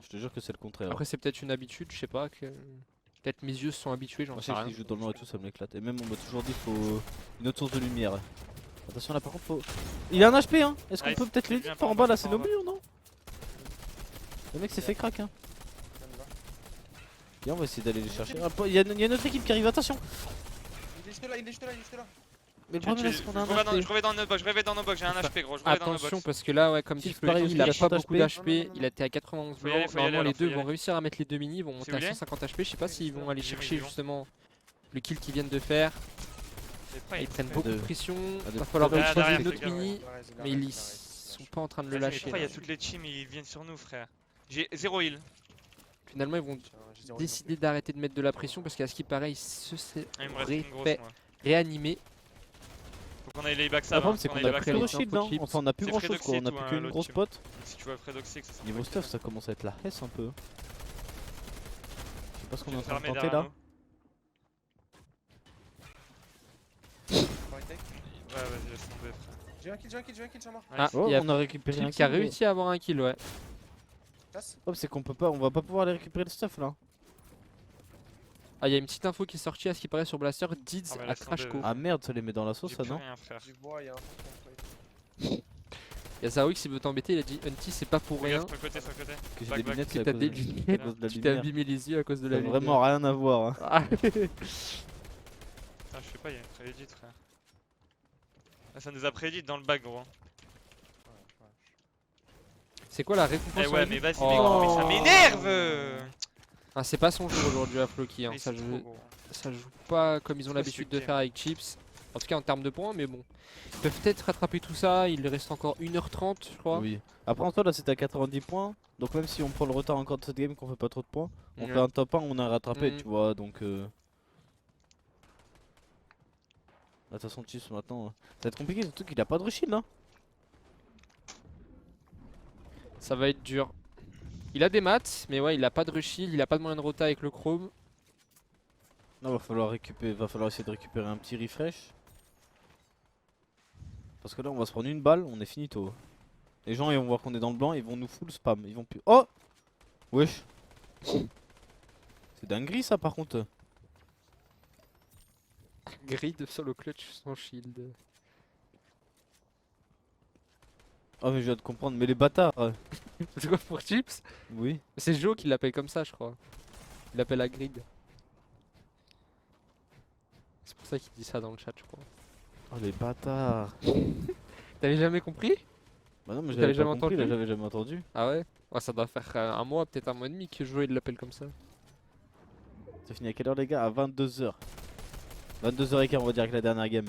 Je te jure que c'est le contraire.
Après, c'est peut-être une habitude, je sais pas. Peut-être mes yeux se sont habitués, j'en
Moi, je
sais
sais que
rien.
si je joue dans le noir et tout, ça m'éclate. Et même, on m'a toujours dit faut une autre source de lumière. Attention là, par contre, faut. Il a un HP, hein. Est-ce qu'on
Nice.
peut peut-être
Il
l'aider
vient
par en
par en
bas là,
bas,
c'est
par en
nos murs, non? Le mec s'est fait crack, hein. Viens, on va essayer d'aller les chercher. Ah, il y a une autre équipe qui arrive, attention.
Il est juste là, il est juste là, il est juste là.
Mais le problème, c'est qu'on a un
Je
HP.
reviens dans nos box, je reviens dans nos box, j'ai un HP gros, je reviens dans nos
Attention
box.
parce que là, ouais, comme dit
Si, pareil,
Floki, il a
aussi,
pas
il a
beaucoup
30
d'HP,
Non, non, non,
il était à 91
Faut y aller,
blancs.
faut y aller,
Normalement, les
alors, faut y
deux vont
aller.
réussir à mettre les deux mini, ils vont monter
vous
à
voulez
150 HP. Je sais pas s'ils vont aller
Ils
chercher
vont.
justement le kill qu'ils viennent de faire. Ils prennent beaucoup de
de-
pression,
Ah, de-
va falloir
Derrière,
choisir
derrière,
une autre
fais gaffe.
mini, mais ils sont pas en train de le
Mais
lâcher.
pourquoi il y a
là.
toutes les teams, ils viennent sur nous frère. J'ai 0 heal.
Finalement, ils vont décider d'arrêter de mettre de la pression parce qu'à ce qui paraît, ils se
Ah, il me reste
seraient
une grosse
fait
moi.
réanimer.
Faut qu'on aille les
Le
backstab.
problème, c'est qu'on a
les
plus
backstab.
de
Après, les
shield, hein.
infos chips.
Enfin, on a plus
C'est
grand chose quoi. On a
Fredoxy
plus
ou
qu'une
l'autre
grosse
team.
pote.
Si tu vois Fredoxic, ça sera
Niveau stuff, ça commence à être la hesse un peu. Je sais pas ce qu'on est en train de
fermé
tenter
derrière
là.
nous. Ouais, vas-y, laisse tomber frère.
J'ai un kill, sur moi.
Ah,
Nice.
Oh,
il y a
on a récupéré un
Flip qui a
kill, mais-
réussi à avoir un kill, ouais.
Passe.
Oh, c'est qu'on peut pas, on va pas pouvoir aller récupérer le stuff là.
Ah, il y a une petite info qui est sortie à ce qui paraît sur Blaster. Dids
Ah, mais
à
laisse tomber,
Crashco.
Ah merde, ça les met dans la sauce
J'ai
ça,
plus
non?
rien frère.
Du bois, il y a un
Il y a Zaoui qui veut t'embêter, il a dit Hunty, c'est pas pour rien.
Regarde sur le côté, sur le côté.
Que j'ai
Back,
des
back.
lunettes,
Que
c'est à
t'as
cause
des
de-
lunettes,
à cause de la
tu t'es
lumière.
abîmé les yeux à cause de
Ça
la
n'a
lumière.
vraiment rien à voir. Hein.
Ah,
Ah, je sais pas, il y a une prédit frère. Ah, ça nous a prédit dans le bac gros.
c'est quoi la récompense
Eh
sur
ouais,
la
mais
vie
vas-y,
Oh.
mais ça m'énerve.
Ah, c'est pas son jour aujourd'hui à Floki, hein.
Mais
ça,
c'est trop gros.
ça joue pas comme ils ont
Trop
l'habitude de
subtil.
faire avec Chips. En tout cas en termes de points, mais bon. Ils peuvent peut-être rattraper tout ça, il reste encore 1h30 je crois.
Oui. Après en toi là c'était à 90 points. Donc même si on prend le retard encore de cette game, qu'on fait pas trop de points, on
Ouais.
fait un top 1, on a rattrapé,
Mhm.
tu vois. Donc de toute façon, Chips maintenant, ça va être compliqué, surtout qu'il a pas de reshield. Hein.
Ça va être dur. Il a des maths, mais ouais, il a pas de reshield, il a pas de moyen de rota avec le chrome.
Non, va falloir essayer de récupérer un petit refresh. Parce que là, on va se prendre une balle, on est finito. Les gens, ils vont voir qu'on est dans le blanc, ils vont nous full spam. Ils vont plus. Oh! Wesh! C'est dinguerie ça par contre.
Grid solo clutch sans shield.
Ah, mais je viens de comprendre, mais les bâtards.
C'est quoi pour Chips?
Oui.
C'est Joe qui l'appelle comme ça, je crois. Il l'appelle la grid. C'est pour ça qu'il dit ça dans le chat, je crois.
Oh, les bâtards.
T'avais jamais compris?
Bah non, mais
T'avais
j'avais
jamais
jamais compris, là,
entendu
j'avais jamais entendu.
Ah ouais? Ouais, ça doit faire un mois, peut-être un mois et demi que Joe il l'appelle comme ça.
Ça finit à quelle heure les gars? À 22h. 22h15 on va dire avec la dernière game.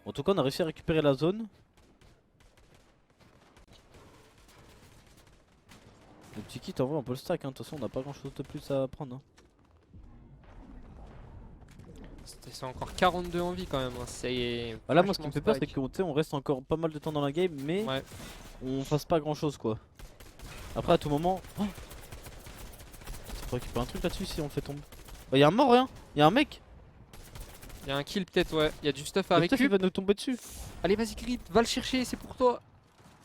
En tout cas on a réussi à récupérer la zone. Le petit kit en vrai on peut le stack hein. De toute façon on n'a pas grand chose de plus à prendre hein.
C'est encore 42 en vie quand même. Hein. C'est.
Voilà moi ce qui me
vachement
fait peur c'est
stack.
qu'on reste encore pas mal de temps dans la game mais
Ouais.
on fasse pas grand chose quoi. Après à tout moment... Oh, ça peut récupérer un truc là-dessus si on le fait tomber. Bah y'a un mort rien. Y'a un mec.
Il y a un kill peut-être, ouais. Il y a du stuff à
Le stuff, il
récup.
va nous tomber dessus.
Allez, vas-y, Grid, va le chercher, c'est pour toi.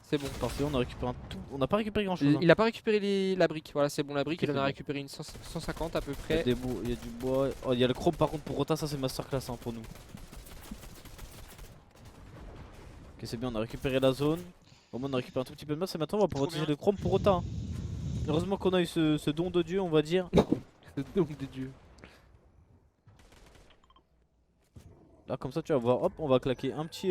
C'est bon.
Parfait on a récupéré un tout. On n'a pas récupéré grand chose hein.
Il a pas récupéré la brique. Voilà, c'est bon, la brique,
Ok,
il en
c'est
a
bon.
récupéré une 150 à peu
Il y a
près.
il y a du bois. Oh, il y a le chrome par contre pour Rota, ça c'est masterclass hein, pour nous. Ok, c'est bien, on a récupéré la zone. Au moins, on a récupéré un tout petit peu de masse et maintenant on va pouvoir
Trop
utiliser
bien.
le chrome pour Rota. Hein. Heureusement qu'on a eu ce don de Dieu, on va dire.
Le nom de Dieu.
Là, comme ça, tu vas voir, hop, on va claquer un petit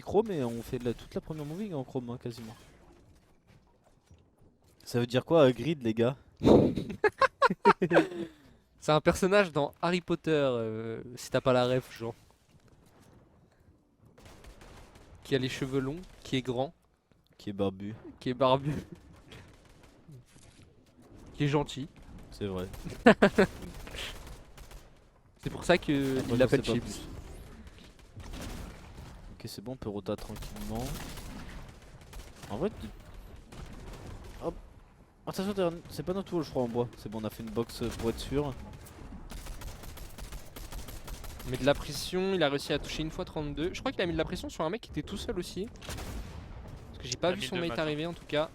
chrome et on fait toute la première moving en chrome hein, quasiment. Ça veut dire quoi, grid, les gars?
C'est un personnage dans Harry Potter, si t'as pas la ref, genre. Qui a les cheveux longs, qui est grand,
Qui est barbu,
qui est barbu. Qui est gentil.
c'est vrai.
C'est pour ça que
Après,
il
j'en
l'appelle
sais pas
Chips.
plus. Ok, c'est bon, on peut Rota tranquillement. En vrai, hop. Attention, c'est pas notre tour, je crois, en bois. C'est bon, on a fait une box pour être sûr.
Mais de la pression, il a réussi à toucher une fois 32. Je crois qu'il a mis de la pression sur un mec qui était tout seul aussi. Parce que j'ai pas
Il a
vu
mis
son
deux
mate
mates,
arriver en tout cas.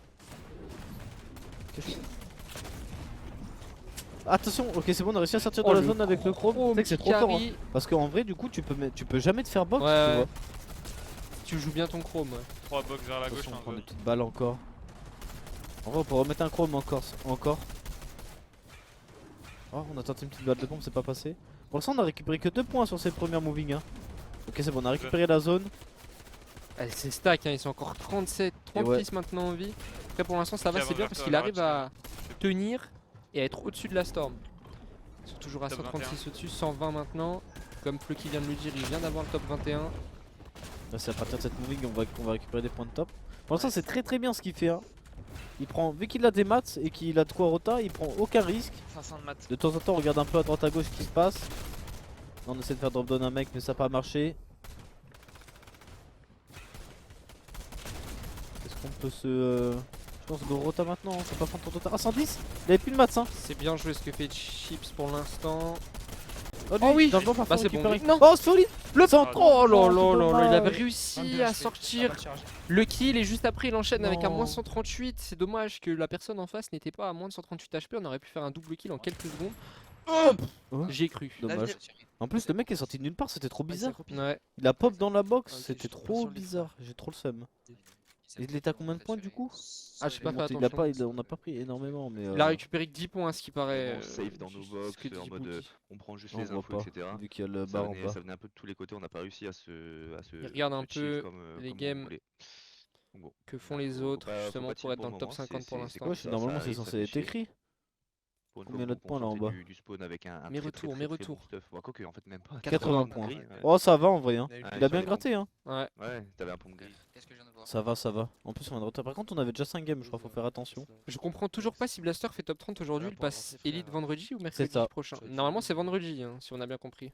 Attention, ok, c'est bon, on a réussi à sortir de la zone avec le chrome. Tu sais que c'est trop fort. Hein. Parce qu'en vrai, du coup, tu peux jamais te faire box.
Ouais,
tu
ouais.
vois.
Tu joues bien ton chrome. Ouais.
3 box vers la gauche,
Attention, on
un
prend
peu.
des petites balles encore. En vrai, on peut remettre un chrome encore. Oh, on a tenté une petite balle de pompe, c'est pas passé. Pour l'instant, on a récupéré que 2 points sur ces premières moving. Hein. Ok, c'est bon, on a récupéré la zone.
C'est stack, hein, ils sont encore 37, 36 maintenant en vie. Après pour l'instant ça va,
Ok,
c'est bien
avant
parce
de
qu'il arrive à
retirer.
tenir et à être au-dessus de la storm. Ils sont toujours à
Top
136 au-dessus, 120 maintenant. Comme Plucky vient de le dire, il vient d'avoir le top 21.
Là, c'est à partir de cette moving qu'on va récupérer des points de top. Pour l'instant, c'est très bien ce qu'il fait. Hein. Il prend, vu qu'il a des maths et qu'il a de quoi Rota, il prend aucun risque.
500 de maths.
De temps en temps, on regarde un peu à droite à gauche ce qui se passe. Là, on essaie de faire drop down un mec, mais ça n'a pas marché. Est-ce qu'on peut se. Je pense go Rota maintenant, on peut pas prendre ton Rota. Ah, 110. Il avait plus de maths, hein.
C'est bien joué ce que fait Chips pour l'instant.
Oh,
Oh oui.
dans le bon,
Bah, c'est bon.
récupéré.
Non.
Oh, solide.
Le
centre.
Oh là
Oh,
là
c'est
là là, il
dommage.
avait réussi à sortir le kill et juste après il enchaîne avec un
Non.
moins 138. C'est dommage que la personne en face n'était pas à moins de 138 HP, on aurait pu faire un double kill en quelques secondes.
Oh.
J'ai cru.
Dommage. En plus, le mec est sorti de nulle part, c'était trop bizarre.
Ouais.
Il a pop dans la box,
Ok,
c'était
je
trop
comprends sur les
bizarre. J'ai trop le seum. Il était à combien de points du coup?
Ah, j'ai pas fait
Il a
attention.
pas, on n'a pas pris énormément, mais.
Il a récupéré que 10 points, ce qui paraît.
On save dans nos
ce
box
que dit
en mode
Boogie.
on prend juste
on
les
voit
infos,
pas,
etc.
vu qu'il y a le
Ça
bar en
venait,
bas.
ça venait un peu de tous les côtés, on n'a pas réussi à se
Il regarde un
chill
peu
comme,
les
comme on
games
voulait. Donc bon,
Que font les
faut
autres,
pas
justement,
tirer
pour être
pour
dans
le
le top
moment,
50 pour
c'est
l'instant.
comme
Ouais,
ça,
normalement
ça
c'est
arrive, ça
censé
fait
être
chier.
écrit.
Pour une
Combien
fois
de
qu'on
points, là, en
sortait
bas
du spawn avec un
Mes
très,
retours,
très,
mes
très, très
retours.
bon stuff. Ouais, quoique en fait même pas.
80
points.
Gris, ouais.
Oh, ça va en vrai. Hein.
Ouais,
Il a
sur
bien
les pompes.
gratté. Hein.
Ouais.
Ouais, t'avais un pompe gris.
Qu'est-ce que je viens de voir?
Ça va, ça va. En plus, on vient de retard. Par contre, on avait déjà 5 games, je crois, faut faire attention.
Je comprends toujours pas si Blaster fait top 30 aujourd'hui, il passe Elite vendredi ou mercredi
ça.
prochain. Normalement c'est vendredi, hein, si on a bien compris.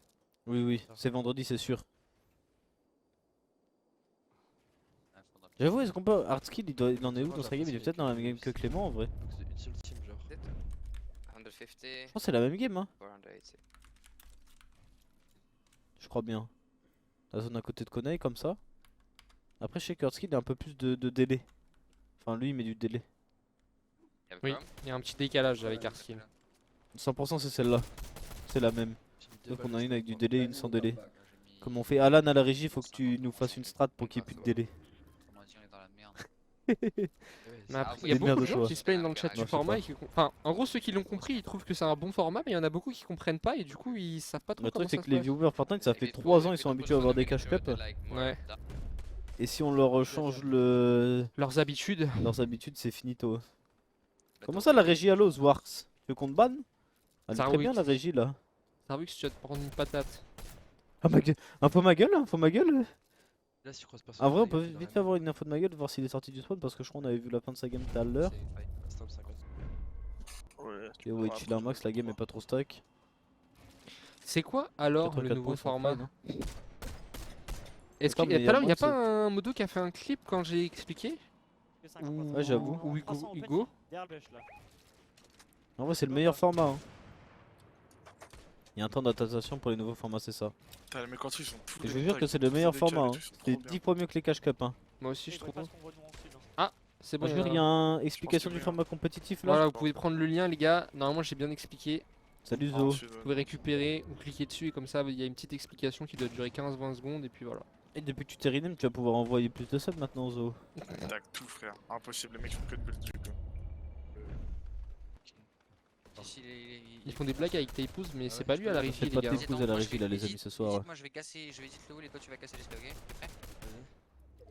Oui, oui, c'est vendredi, c'est sûr.
Ah, faudra peut-être-
J'avoue, est-ce qu'on peut. Hardskill, il en est où dans sa game? Il est peut-être dans la même game que Clément en vrai.
C'est une seule team, genre.
150,
Je pense que c'est la même game, hein.
480.
Je crois bien. La zone à côté de Konei, comme ça. Après, chez Hardskill, il y a un peu plus de délai. Enfin, lui, il met du délai.
Il y avait
Oui,
quoi
il y a un petit décalage avec Arskin.
100% c'est celle-là. C'est la même.
Team
Donc, on
Devil,
a une avec
c'est
du
pas
délai et une sans délai.
Bah, quand j'ai mis-
Comme on fait Alan à la régie, faut que tu nous fasses une strat pour qu'il n'y ait plus de délai.
Autrement dit, on est dans la merde.
Mais après,
Ah,
il y a
des
beaucoup
merdes
de
de
gens
choix.
qui se plaignent dans le chat
Ouais,
du
je sais
format
pas.
et enfin, en gros, ceux qui l'ont compris, ils trouvent que c'est un bon format, mais il y en a beaucoup qui comprennent pas et du coup, ils savent pas trop
Le
comment
truc, c'est
ça
que
se
les
passe.
viewers Fortnite, ça fait 3 ans, ils sont habitués à avoir des cash cups.
Ouais.
Et si on leur change
Leurs habitudes.
leurs habitudes, c'est finito. Comment ça, la régie Halo, Zwarx? Tu veux qu'on te banne? Elle est
Ça
très
oui.
bien, la régie, là.
T'as vu que tu vas te prendre une patate.
Ah, info ma gueule, info ma gueule.
Là, si tu croises personne.
En vrai, on peut vite fait avoir une info de ma gueule, voir s'il est sorti du spawn, parce que je crois qu'on avait vu la fin de sa game tout à l'heure.
Stop 50.
Ouais,
Et ouais, chill un max, la game est pas trop stack.
C'est quoi alors le
84
nouveau
points sur
format?
Prime, hein.
Est-ce
Attends,
qu'il y a,
mais
tout à l'heure,
moi,
y a
c'est-
pas un modo qui a fait un clip quand j'ai expliqué?
Que 50%.
Ouais, j'avoue.
Ou Hugo-
300 open,
Hugo.
derrière le bush, là.
En vrai, c'est le meilleur format. Hein. Il y a un temps d'adaptation pour les nouveaux formats, c'est ça.
Putain, mais quand ils sont tous
Et je vous jure que c'est le meilleur format. Hein. C'est
C'est
10 fois mieux que les cash cup. Hein.
Moi aussi,
Et
je
ils veulent
trouve.
pas qu'on renoue en sud, hein.
C'est bon.
Moi, je veux dire, il y a une explication
que
du
oui,
format compétitif là.
Voilà, vous pouvez prendre le lien, les gars. Normalement, j'ai bien expliqué.
Salut
Ah,
Zo.
Vous pouvez récupérer ou cliquer dessus et comme ça, il y a une petite explication qui doit durer 15-20 secondes et puis voilà.
Et depuis que tu t'es rename, tu vas pouvoir envoyer plus de subs maintenant, Zo.
Tac, tout frère. Impossible, les mecs font que de build du coup.
Ils font des blagues avec ta épouse, mais
Ah
c'est
ouais,
pas
je
lui à la
peux-
régie,
Faites
les
pas
gars.
tes épouses à la régie là, les amis, ce soir.
Moi je vais casser, je vais edit le wall et toi tu vas casser les spells, ok? T'es prêt?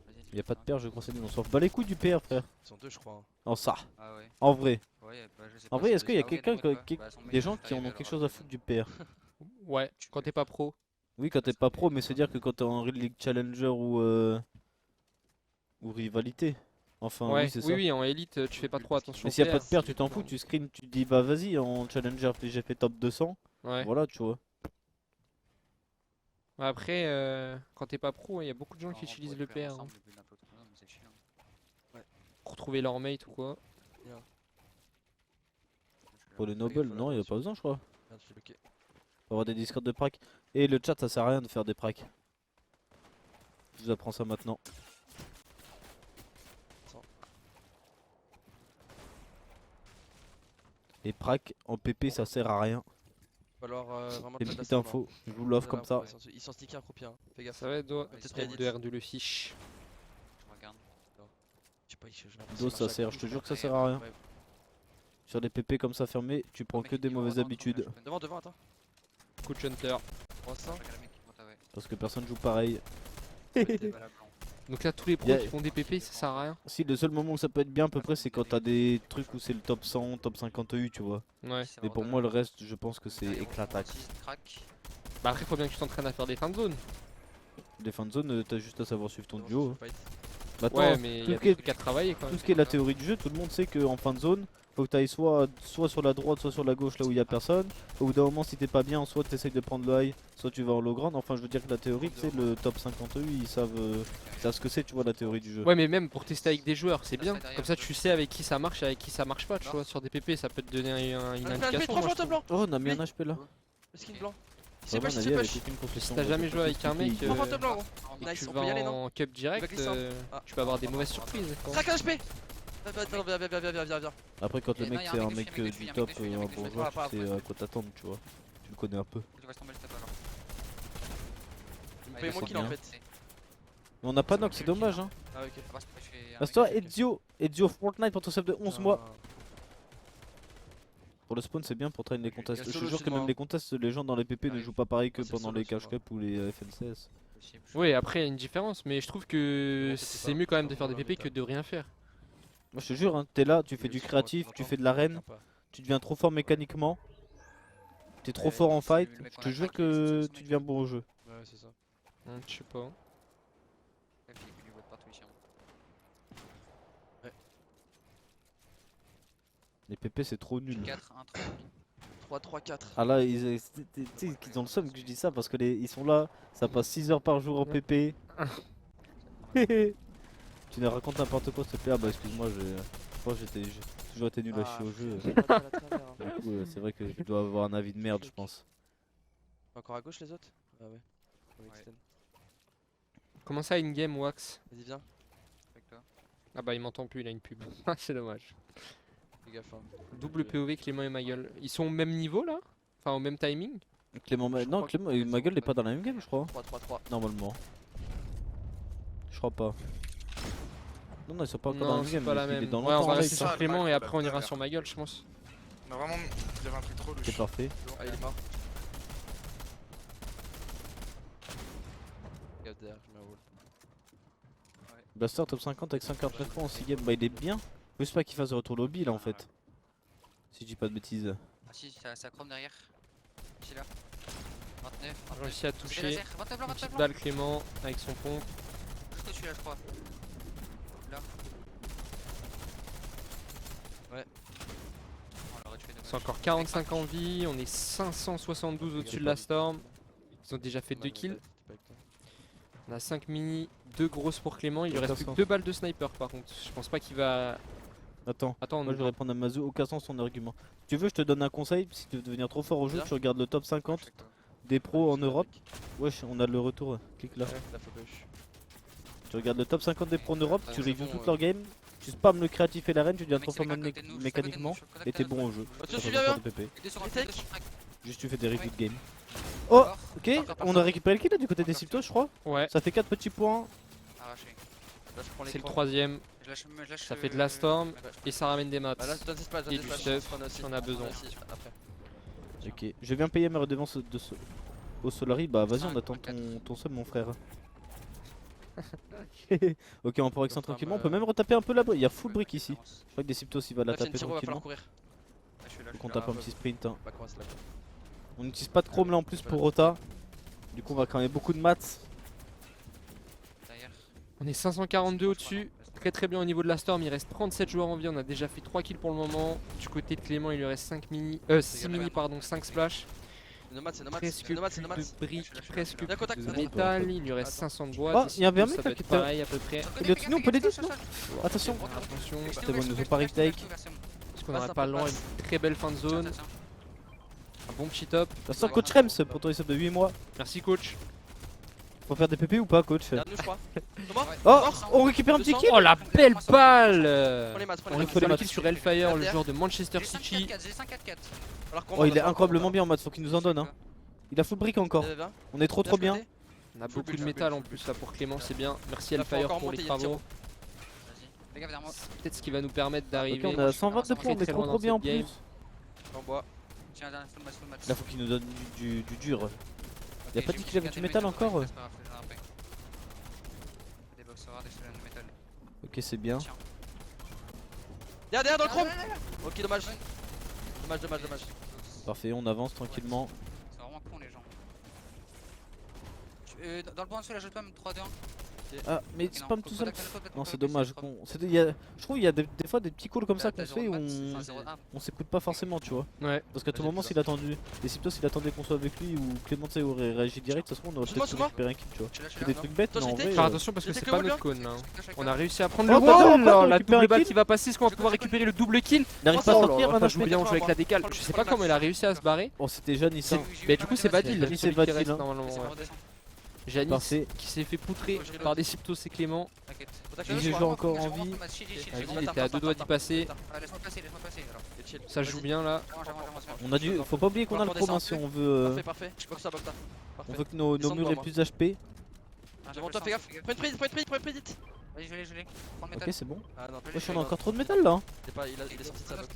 Vas-y,
Y a pas de père, je crois, c'est nul. On s'en bat les couilles du PR, frère.
Ils sont deux, je crois. Hein.
En ça.
Ah ouais.
En vrai.
Ouais, bah, je sais
En
pas,
vrai,
ça
est-ce
doit
qu'il y a
être- ah ouais,
quelqu'un,
n'importe quoi.
qui-
Bah, son mec,
des gens
il
qui en ont
arrive,
quelque
alors,
chose à foutre du PR?
Ouais, quand t'es pas pro.
Oui, quand t'es pas pro, mais c'est dire que quand t'es en Real League Challenger ou rivalité. Enfin,
Ouais,
oui, c'est ça.
oui, oui, en élite, tu fais pas trop attention.
Mais s'il y a
au
pas de
PR.
paire, tu t'en fous, tu screens, tu te dis bah vas-y en challenger, j'ai fait top 200.
Ouais.
Voilà, tu vois.
Bah après, quand t'es pas pro, il y a beaucoup de gens qui
Alors, on
utilisent
pourrait
le
faire
PR hein,
ensemble, le build un peu autonome, mais c'est chiant.
pour trouver leur mate ou quoi.
Pour les nobles, non, y a pas besoin, je crois.
Merde, je suis bloqué.
Faut avoir des discords de prac. Et le chat, ça sert à rien de faire des pracs. Je vous apprends ça maintenant. Les pracs en PP, ça sert à rien.
Faut alors vraiment
C'est
te
une
mettre
petite
la
info, je vous l'offre comme ça.
Ils sont sneakés un croupier, hein. Fais gaffe.
Ça va, doit
Peut-être
Ouais,
Reddit.
de R2 le fiche.
Je regarde.
Je sais pas, j'ai l'impression
Dos,
qu'il
ça
marche à
sert,
gauche,
je te
mais
jure que ça
après,
sert à rien.
ouais.
Sur des PP comme ça fermés, tu prends que des mauvaises habitudes.
Devant, devant, attends.
Coach Hunter.
300.
Je regarde le mec qui monte, ah ouais.
Parce que personne joue pareil.
Des balles à blanc.
Donc là, tous les pros
Y a-
qui font des PP, ça sert à rien.
Si, le seul moment où ça peut être bien à peu près, c'est quand t'as des trucs où c'est le top 100, top 50 EU, tu vois.
Ouais.
Si ça
Mais
va
pour
dans
moi,
la-
le reste, je pense que c'est
Derrière, on
éclataxe.
prend 6, crack.
Bah après, faut bien que tu t'entraînes à faire des fins de zone.
Les fins de zone, t'as juste à savoir suivre ton
Devant,
duo.
je fight.
Bah, attends,
Ouais, mais il
tout
y
ce
a
qui
des
est-
trucs à travailler quand
tout
même.
ce qui est la théorie du jeu, tout le monde sait qu'en fin de zone, faut que t'ailles soit sur la droite, soit sur la gauche là où il y a personne. Au bout d'un moment, si t'es pas bien, soit t'essayes de prendre le high, soit tu vas en low ground. Enfin, je veux dire que la théorie, tu sais, le top 50 EU, ils savent ce que c'est, tu vois, la théorie du jeu.
Ouais, mais même pour tester avec des joueurs, c'est
Ça
bien.
serait derrière,
Comme ça,
je
tu sais avec qui ça marche et avec qui ça marche pas. Tu
Non.
vois, sur des PP, ça peut te donner une
Alpha,
indication.
3
moi, je
fois
trouve.
blanc.
Oh, on a mis
Oui.
un HP là.
Le skin blanc.
Bah,
C'est
on
push,
a
c'est
dit avec
push.
aucune confession,
Si t'as
donc
jamais
on
joué
peut
avec un
expliquer,
mec,
il-
3 fois blanc, gros.
Et que
Nice,
tu
on
vas
peut y aller, non?
en cup direct,
glisser, hein. Ah.
tu peux avoir des mauvaises surprises. quoi.
5 HP. Attends, viens, viens.
Après, quand le
Et
mec
non, y a
c'est
un
un
mec
mec
dessus, y a un mec
du
dessus,
top,
y a un mec
un
dessus,
bon
y a un mec
joueur,
dessus.
tu sais à quoi t'attendre, tu vois. Tu le connais un peu.
Tu restes tomber le tape alors.
Il me
Ouais,
paye
il
mon
va
kill en
bien.
fait.
Mais on n'a pas knock, c'est dommage hein.
Ah, ok.
Ça va, c'est pas, je fais un
Passe-toi,
mec-
Ezio Fortnite pour ton save de 11
Putain.
mois. Pour le spawn, c'est bien pour train les
Il y
contests.
a
Je te
solo
jure
chez
que
moi,
même
hein.
les contests, les gens dans les PP ne
Ouais.
jouent pas pareil que
Ah, c'est
pendant
solo
les
chez
cash
moi.
cup ou les FNCS.
possible.
Oui, après, il y a une différence, mais je trouve que
Bon, c'est
c'est
pas-
mieux quand même
c'est
de
pas
faire des
vraiment
PP que
méta.
de rien faire.
Moi je te jure, hein, t'es là, tu
Et
fais
le
du
skin,
créatif,
moi,
tu
je
fais de
l'entends,
l'arène,
je comprends pas.
tu deviens trop fort mécaniquement. T'es trop
Ouais,
fort en
c'est
fight,
le mec
je
qu'on
te
a
jure
craqué, c'est
que
son
tu
mec.
deviens bon au jeu.
Ouais, c'est ça.
Je sais pas.
Ouais, il y a que du vote partout ici, hein.
Les PP c'est trop nul.
4, 1, 3.
3, 3, 4.
Ah là, tu sais qu'ils ont le seum que je dis ça parce que ils sont là, ça passe 6 heures par jour en PP. Tu nous racontes n'importe quoi s'il te plaît. Ah bah excuse-moi, je crois que j'ai toujours été nul à chier au jeu. Du coup, c'est vrai que je dois avoir un avis de merde, je pense.
Encore à gauche les autres? Ah ouais. On va
Ouais.
extend.
Comment ça, in-game, Wax?
Vas-y, viens.
Avec toi.
Ah bah, il m'entend plus, il a une pub. Ah, c'est dommage.
Fais gaffe. Hein.
Double POV, Clément et ma gueule. Ils sont au même niveau là? Enfin, au même timing?
Clément,
Je
non,
crois
Clément, ma gueule n'est pas dans la même game, je crois.
3, 3, 3.
Normalement. Je crois pas. Non, non, ils sont pas encore dans
Non,
le
c'est
game.
pas la
il est
même.
dans
Ouais, on va
longtemps,
rester
là,
sur
ça,
Clément
le
et
mec,
après on
il a
ira
l'air.
sur ma gueule, je pense.
Non, vraiment, il avait un truc trop louche.
C'est parfait.
Ah, il est mort. Regarde derrière, je mets un wall.
Blaster top 50 avec 59 points en 6 games. Bah, il est bien. Faut juste pas qu'il fasse de retour lobby là en fait. Si je dis pas de bêtises.
Ah si, ça chrome derrière. Ici là. 29.
J'ai réussi à
J'ai
toucher.
laser. 29 blanc,
Une
29
petite
blanc.
balle Clément avec son pompe.
Juste au-dessus là, je crois. Là.
Ouais.
On l'aurait tué dommage.
C'est encore 45 en vie, on est 572 au-dessus de la Storm. Ils ont déjà fait 2 kills. On a 5 mini, 2 grosses pour Clément. Il lui reste plus que 2 balles de sniper par contre. Je pense pas qu'il va.
Attends,
Attends,
moi je vais répondre à Mazu. Aucun sens son argument. Si tu veux, je te donne un conseil. Si tu veux devenir trop fort au jeu,
Bien.
tu regardes le top 50 des pros en Europe. Wesh, on a le retour. Clique là. Tu regardes le top 50 des pros en Europe,
Ah,
tu
c'est
reviews
bon,
toute
ouais.
leur game, tu spammes le créatif et l'arène, tu deviens
Mec,
trop
c'est
fort
les gars à côté de nous,
mécaniquement
juste à côté de nous,
et t'es bon au jeu.
Bah, tu
T'as
suis
pas
bien,
besoin de PP.
Deux sur un
Retake.
deux sur un.
Juste tu fais des reviews de game.
Oh
Oh, ok,
Encore
on a récupéré le kill là du côté des Siptos, je crois.
Ouais,
Ça fait 4 petits points.
Arraché.
Là, je prends les
c'est le
trois.
troisième.
Je lâche.
Ça fait de la Storm
Ouais.
et ça ramène des mats.
Bah là, donne des espaces, donne
Et
des
du
espaces.
stuff,
On a aussi.
si on a besoin.
Après.
Ok, je viens payer ma redevance au Solari. Bah vas-y, on
Cinq,
attend
quatre.
ton sub, mon frère. Ok, on peut Exxon tranquillement. On peut
euh,
même retaper un peu là-bas. Il y a full brick ici. Je crois que des Siptos il va la
Là, tiens,
taper
Tiro, va falloir
tranquillement.
courir.
Je suis là.
Faut qu'on tape un petit sprint. Hein.
Bah, comment c'est là?
On n'utilise pas de chrome là en plus pour rota. Du coup, on va cramer beaucoup de maths.
Derrière.
On est 542 au-dessus. Très très bien au niveau de la Storm. Il reste 37 joueurs en vie. On a déjà fait 3 kills pour le moment. Du côté de Clément, il lui reste 6 mini, pardon, 5 splash.
C'est nomade, c'est nomade.
Presque
C'est nomade, c'est
plus
nomade.
de briques, presque
Bien contact.
plus de
Attends,
métal. Il lui reste 500 de bois.
Oh,
Des
il y avait un
Siptos,
mec
ça
là
va
qui
être
était-
pareil à peu près.
Il est au-dessus de nous, on peut les dire, non Attention,
Attention,
c'est bon, ils nous ont pas retake.
parce qu'on n'aurait pas le droit à une très belle fin de zone. Un bon petit top.
Ça sent coach Rems pour ton sub de 8 mois.
Merci coach.
Faut faire des PP ou pas, coach?
Derrière nous, je crois. Comment?
Oh, on récupère un petit
200.
kill.
Oh la belle balle.
Prends les maths, prends
On
les
faut les
récupère le
maths.
kill sur Hellfire, le
Derrière.
joueur de Manchester
J'ai
City.
5-4-4, j'ai 5-4-4.
Oh, il est incroyablement bien en mode, faut qu'il nous en donne. Hein. Il a full brick encore. On est trop bien.
On a
Full
beaucoup
build,
de
full
métal
build,
en plus là pour Clément, c'est bien. Merci
Là, faut
Hellfire
encore
pour les
monter, il y a le
travaux.
Vas-y. Fais gaffe derrière moi.
C'est peut-être ce qui va nous permettre
Ok,
d'arriver.
on a 122 points, on est
très
trop
loin
trop
dans
bien en
cette game.
plus.
En bois.
Tiens, un full match.
Là, faut qu'il nous donne du dur.
Ok,
Il a pas
j'ai
dit qu'il avait
gardé
du
le
métal encore.
c'est pas grave, je le donnerai après. Des boxers rares, des solaires de métal.
Ok, c'est bien.
Tiens.
Derrière dans le chrome.
Ah, là, là, là.
Ok, dommage. Dommage.
Parfait, on avance tranquillement.
C'est vraiment con les gens. Dans le bon en dessous là, je spam 3-2-1.
Ah, mais
Ok, non,
spam
faut
tout seul.
contact, contact,
Non, c'est
contact,
dommage.
contact.
Je trouve qu'il y a des fois des petits calls comme ça
T'as
qu'on fait
zéro
où
de maths, c'est
on,
un 0-1.
on s'écoute pas forcément, tu vois.
Ouais.
Parce qu'à tout
Vas-y,
moment,
fais
s'il attendait, les Siptos, s'il attendait qu'on soit avec lui ou Clément aurait réagi direct, de toute façon, on aurait
Suis-moi,
peut-être pu
suis-moi.
récupérer un kill, tu vois.
Je suis là, je suis
C'est
là.
des trucs bêtes, mais en
Toi,
vrai.
Faire attention parce que
J'ai
c'est
que
pas
Wolver.
notre cône là.
Chacun,
On a
chacun.
réussi à prendre
Oh,
le
bah,
wall.
encore, on
La
récupère un
double balle
kill.
qui va passer, est-ce qu'on va pouvoir récupérer le double kill?
Il n'arrive pas à
Oh là
sortir,
là,
un
ça joue
HP.
bien, on joue avec la décale. Je sais pas comment elle a réussi à se barrer.
Oh, c'était Jeanne
C'est-
ici.
Mais du coup, c'est Badil,
Badil,
celui
c'est
qui
Badil,
reste
hein.
normalement.
C'est
ouais.
bon, descends.
Janice
Parfait.
qui s'est fait poutrer
Faut que je reload.
par des Siptos et Clément.
T'inquiète.
Et je joue encore en vie.
Il était à 2 doigts d'y passer.
Ah, laisse-moi passer alors.
Ça joue bien là.
J'avance.
On a dû, faut pas oublier qu'on a le chrome hein, si on veut,
Parfait. Box ça, box ça.
on veut que nos
Descends
murs
devant
aient
moi.
plus d'HP.
Devant toi, fais gaffe. Prends une prise.
Vas-y, je l'ai. Prends le
Ok,
métal.
c'est bon.
Ah non,
Wesh, on a encore trop de métal là. hein.
il est sorti de sa box.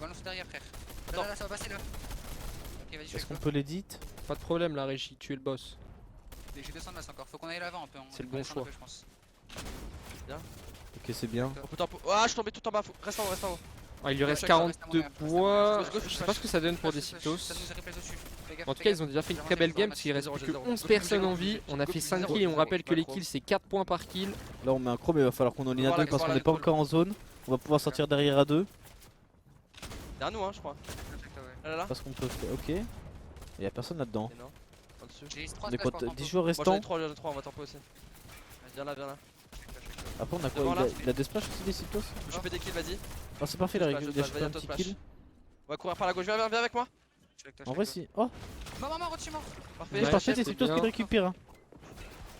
Balance derrière, frère.
Attends.
Là, ça va passer là. Ok, vas-y, je
Est-ce
fais
qu'on peut l'édit?
Pas de problème la régie, tu es le boss.
J'ai 200 masses encore. Faut qu'on aille l'avant un peu.
C'est le bon choix.
Je pense.
Ok, c'est bien.
Ah, je suis tombé tout en bas. Reste en haut.
Ah, il lui reste
Check, ça reste
42
à mon
bois.
Go, go, go,
Je sais pas ce que ça donne pour des Siptos.
Ça nous replace dessus. Fais gaffe,
En tout
fais
cas,
gaffe.
ils ont déjà fait une
J'ai
très belle
remonté
game
sur
parce qu'il
la
reste
match.
plus que
Zéro,
11
zéro.
personnes en vie. On a fait 5 kills et on rappelle que les
Zéro.
kills c'est 4 points par kill.
Là, on met un chrome, il va falloir qu'on en ligne à
Voilà,
deux parce qu'on
voilà,
n'est pas
cool.
encore en zone. On va pouvoir sortir derrière à deux.
Derrière nous, hein, je crois. Là.
Parce qu'on peut. Ok. Il y a personne là-dedans.
Et non. En dessus.
J'ai 3
On est quoi, 10 joueurs
Moi j'en
restants.
ai 3, on va tempo aussi. Viens là.
Après, on a
Devant,
quoi?
là.
Il a des splash aussi des Siptos?
Je fais des kills, vas-y.
Oh, c'est parfait, il a
Splash,
il a
splash,
chopé
vas-y,
un
à toi,
petit
splash.
kill.
On va courir par la gauche, viens avec moi.
En vrai, si. Oh,
Maman, retiens-moi.
Parfait.
Ouais,
parfait,
c'est
c'est Siptos
bien.
qui le récupère. hein.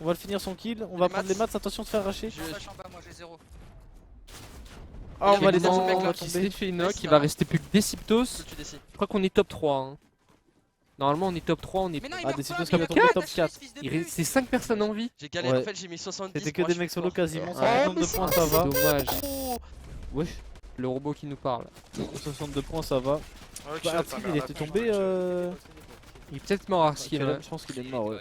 On va le finir son kill. On va
Les
prendre les
mats.
mats. Attention de se faire arracher.
Je suis en bas, moi j'ai 0.
Ah, on va les
Clément,
descendre, on va
qui
tomber.
s'est fait knock.
Nice,
Il
là.
va rester plus que des Siptos.
Tu décis.
Je crois qu'on est top 3. hein. Normalement on est top 3, on est.
Mais non, il
Ah,
meurt
Decitos
pas,
qui va
mais
tomber
il a
top
pas
4.
fils de pute.
C'est 5 personnes en vie.
J'ai galéré,
Ouais.
en fait j'ai mis 70.
C'était que
pour
des
achever
mecs solo
fort.
quasiment.
Ah,
62 points, ça va.
Dommage.
Oh,
Wesh,
Le robot qui nous parle.
62 points, ça va.
Ok,
Bah,
ça
Artskin,
merde,
il
la
était
putain,
tombé.
Il est peut-être mort Arskin.
Je pense qu'il est mort, ouais.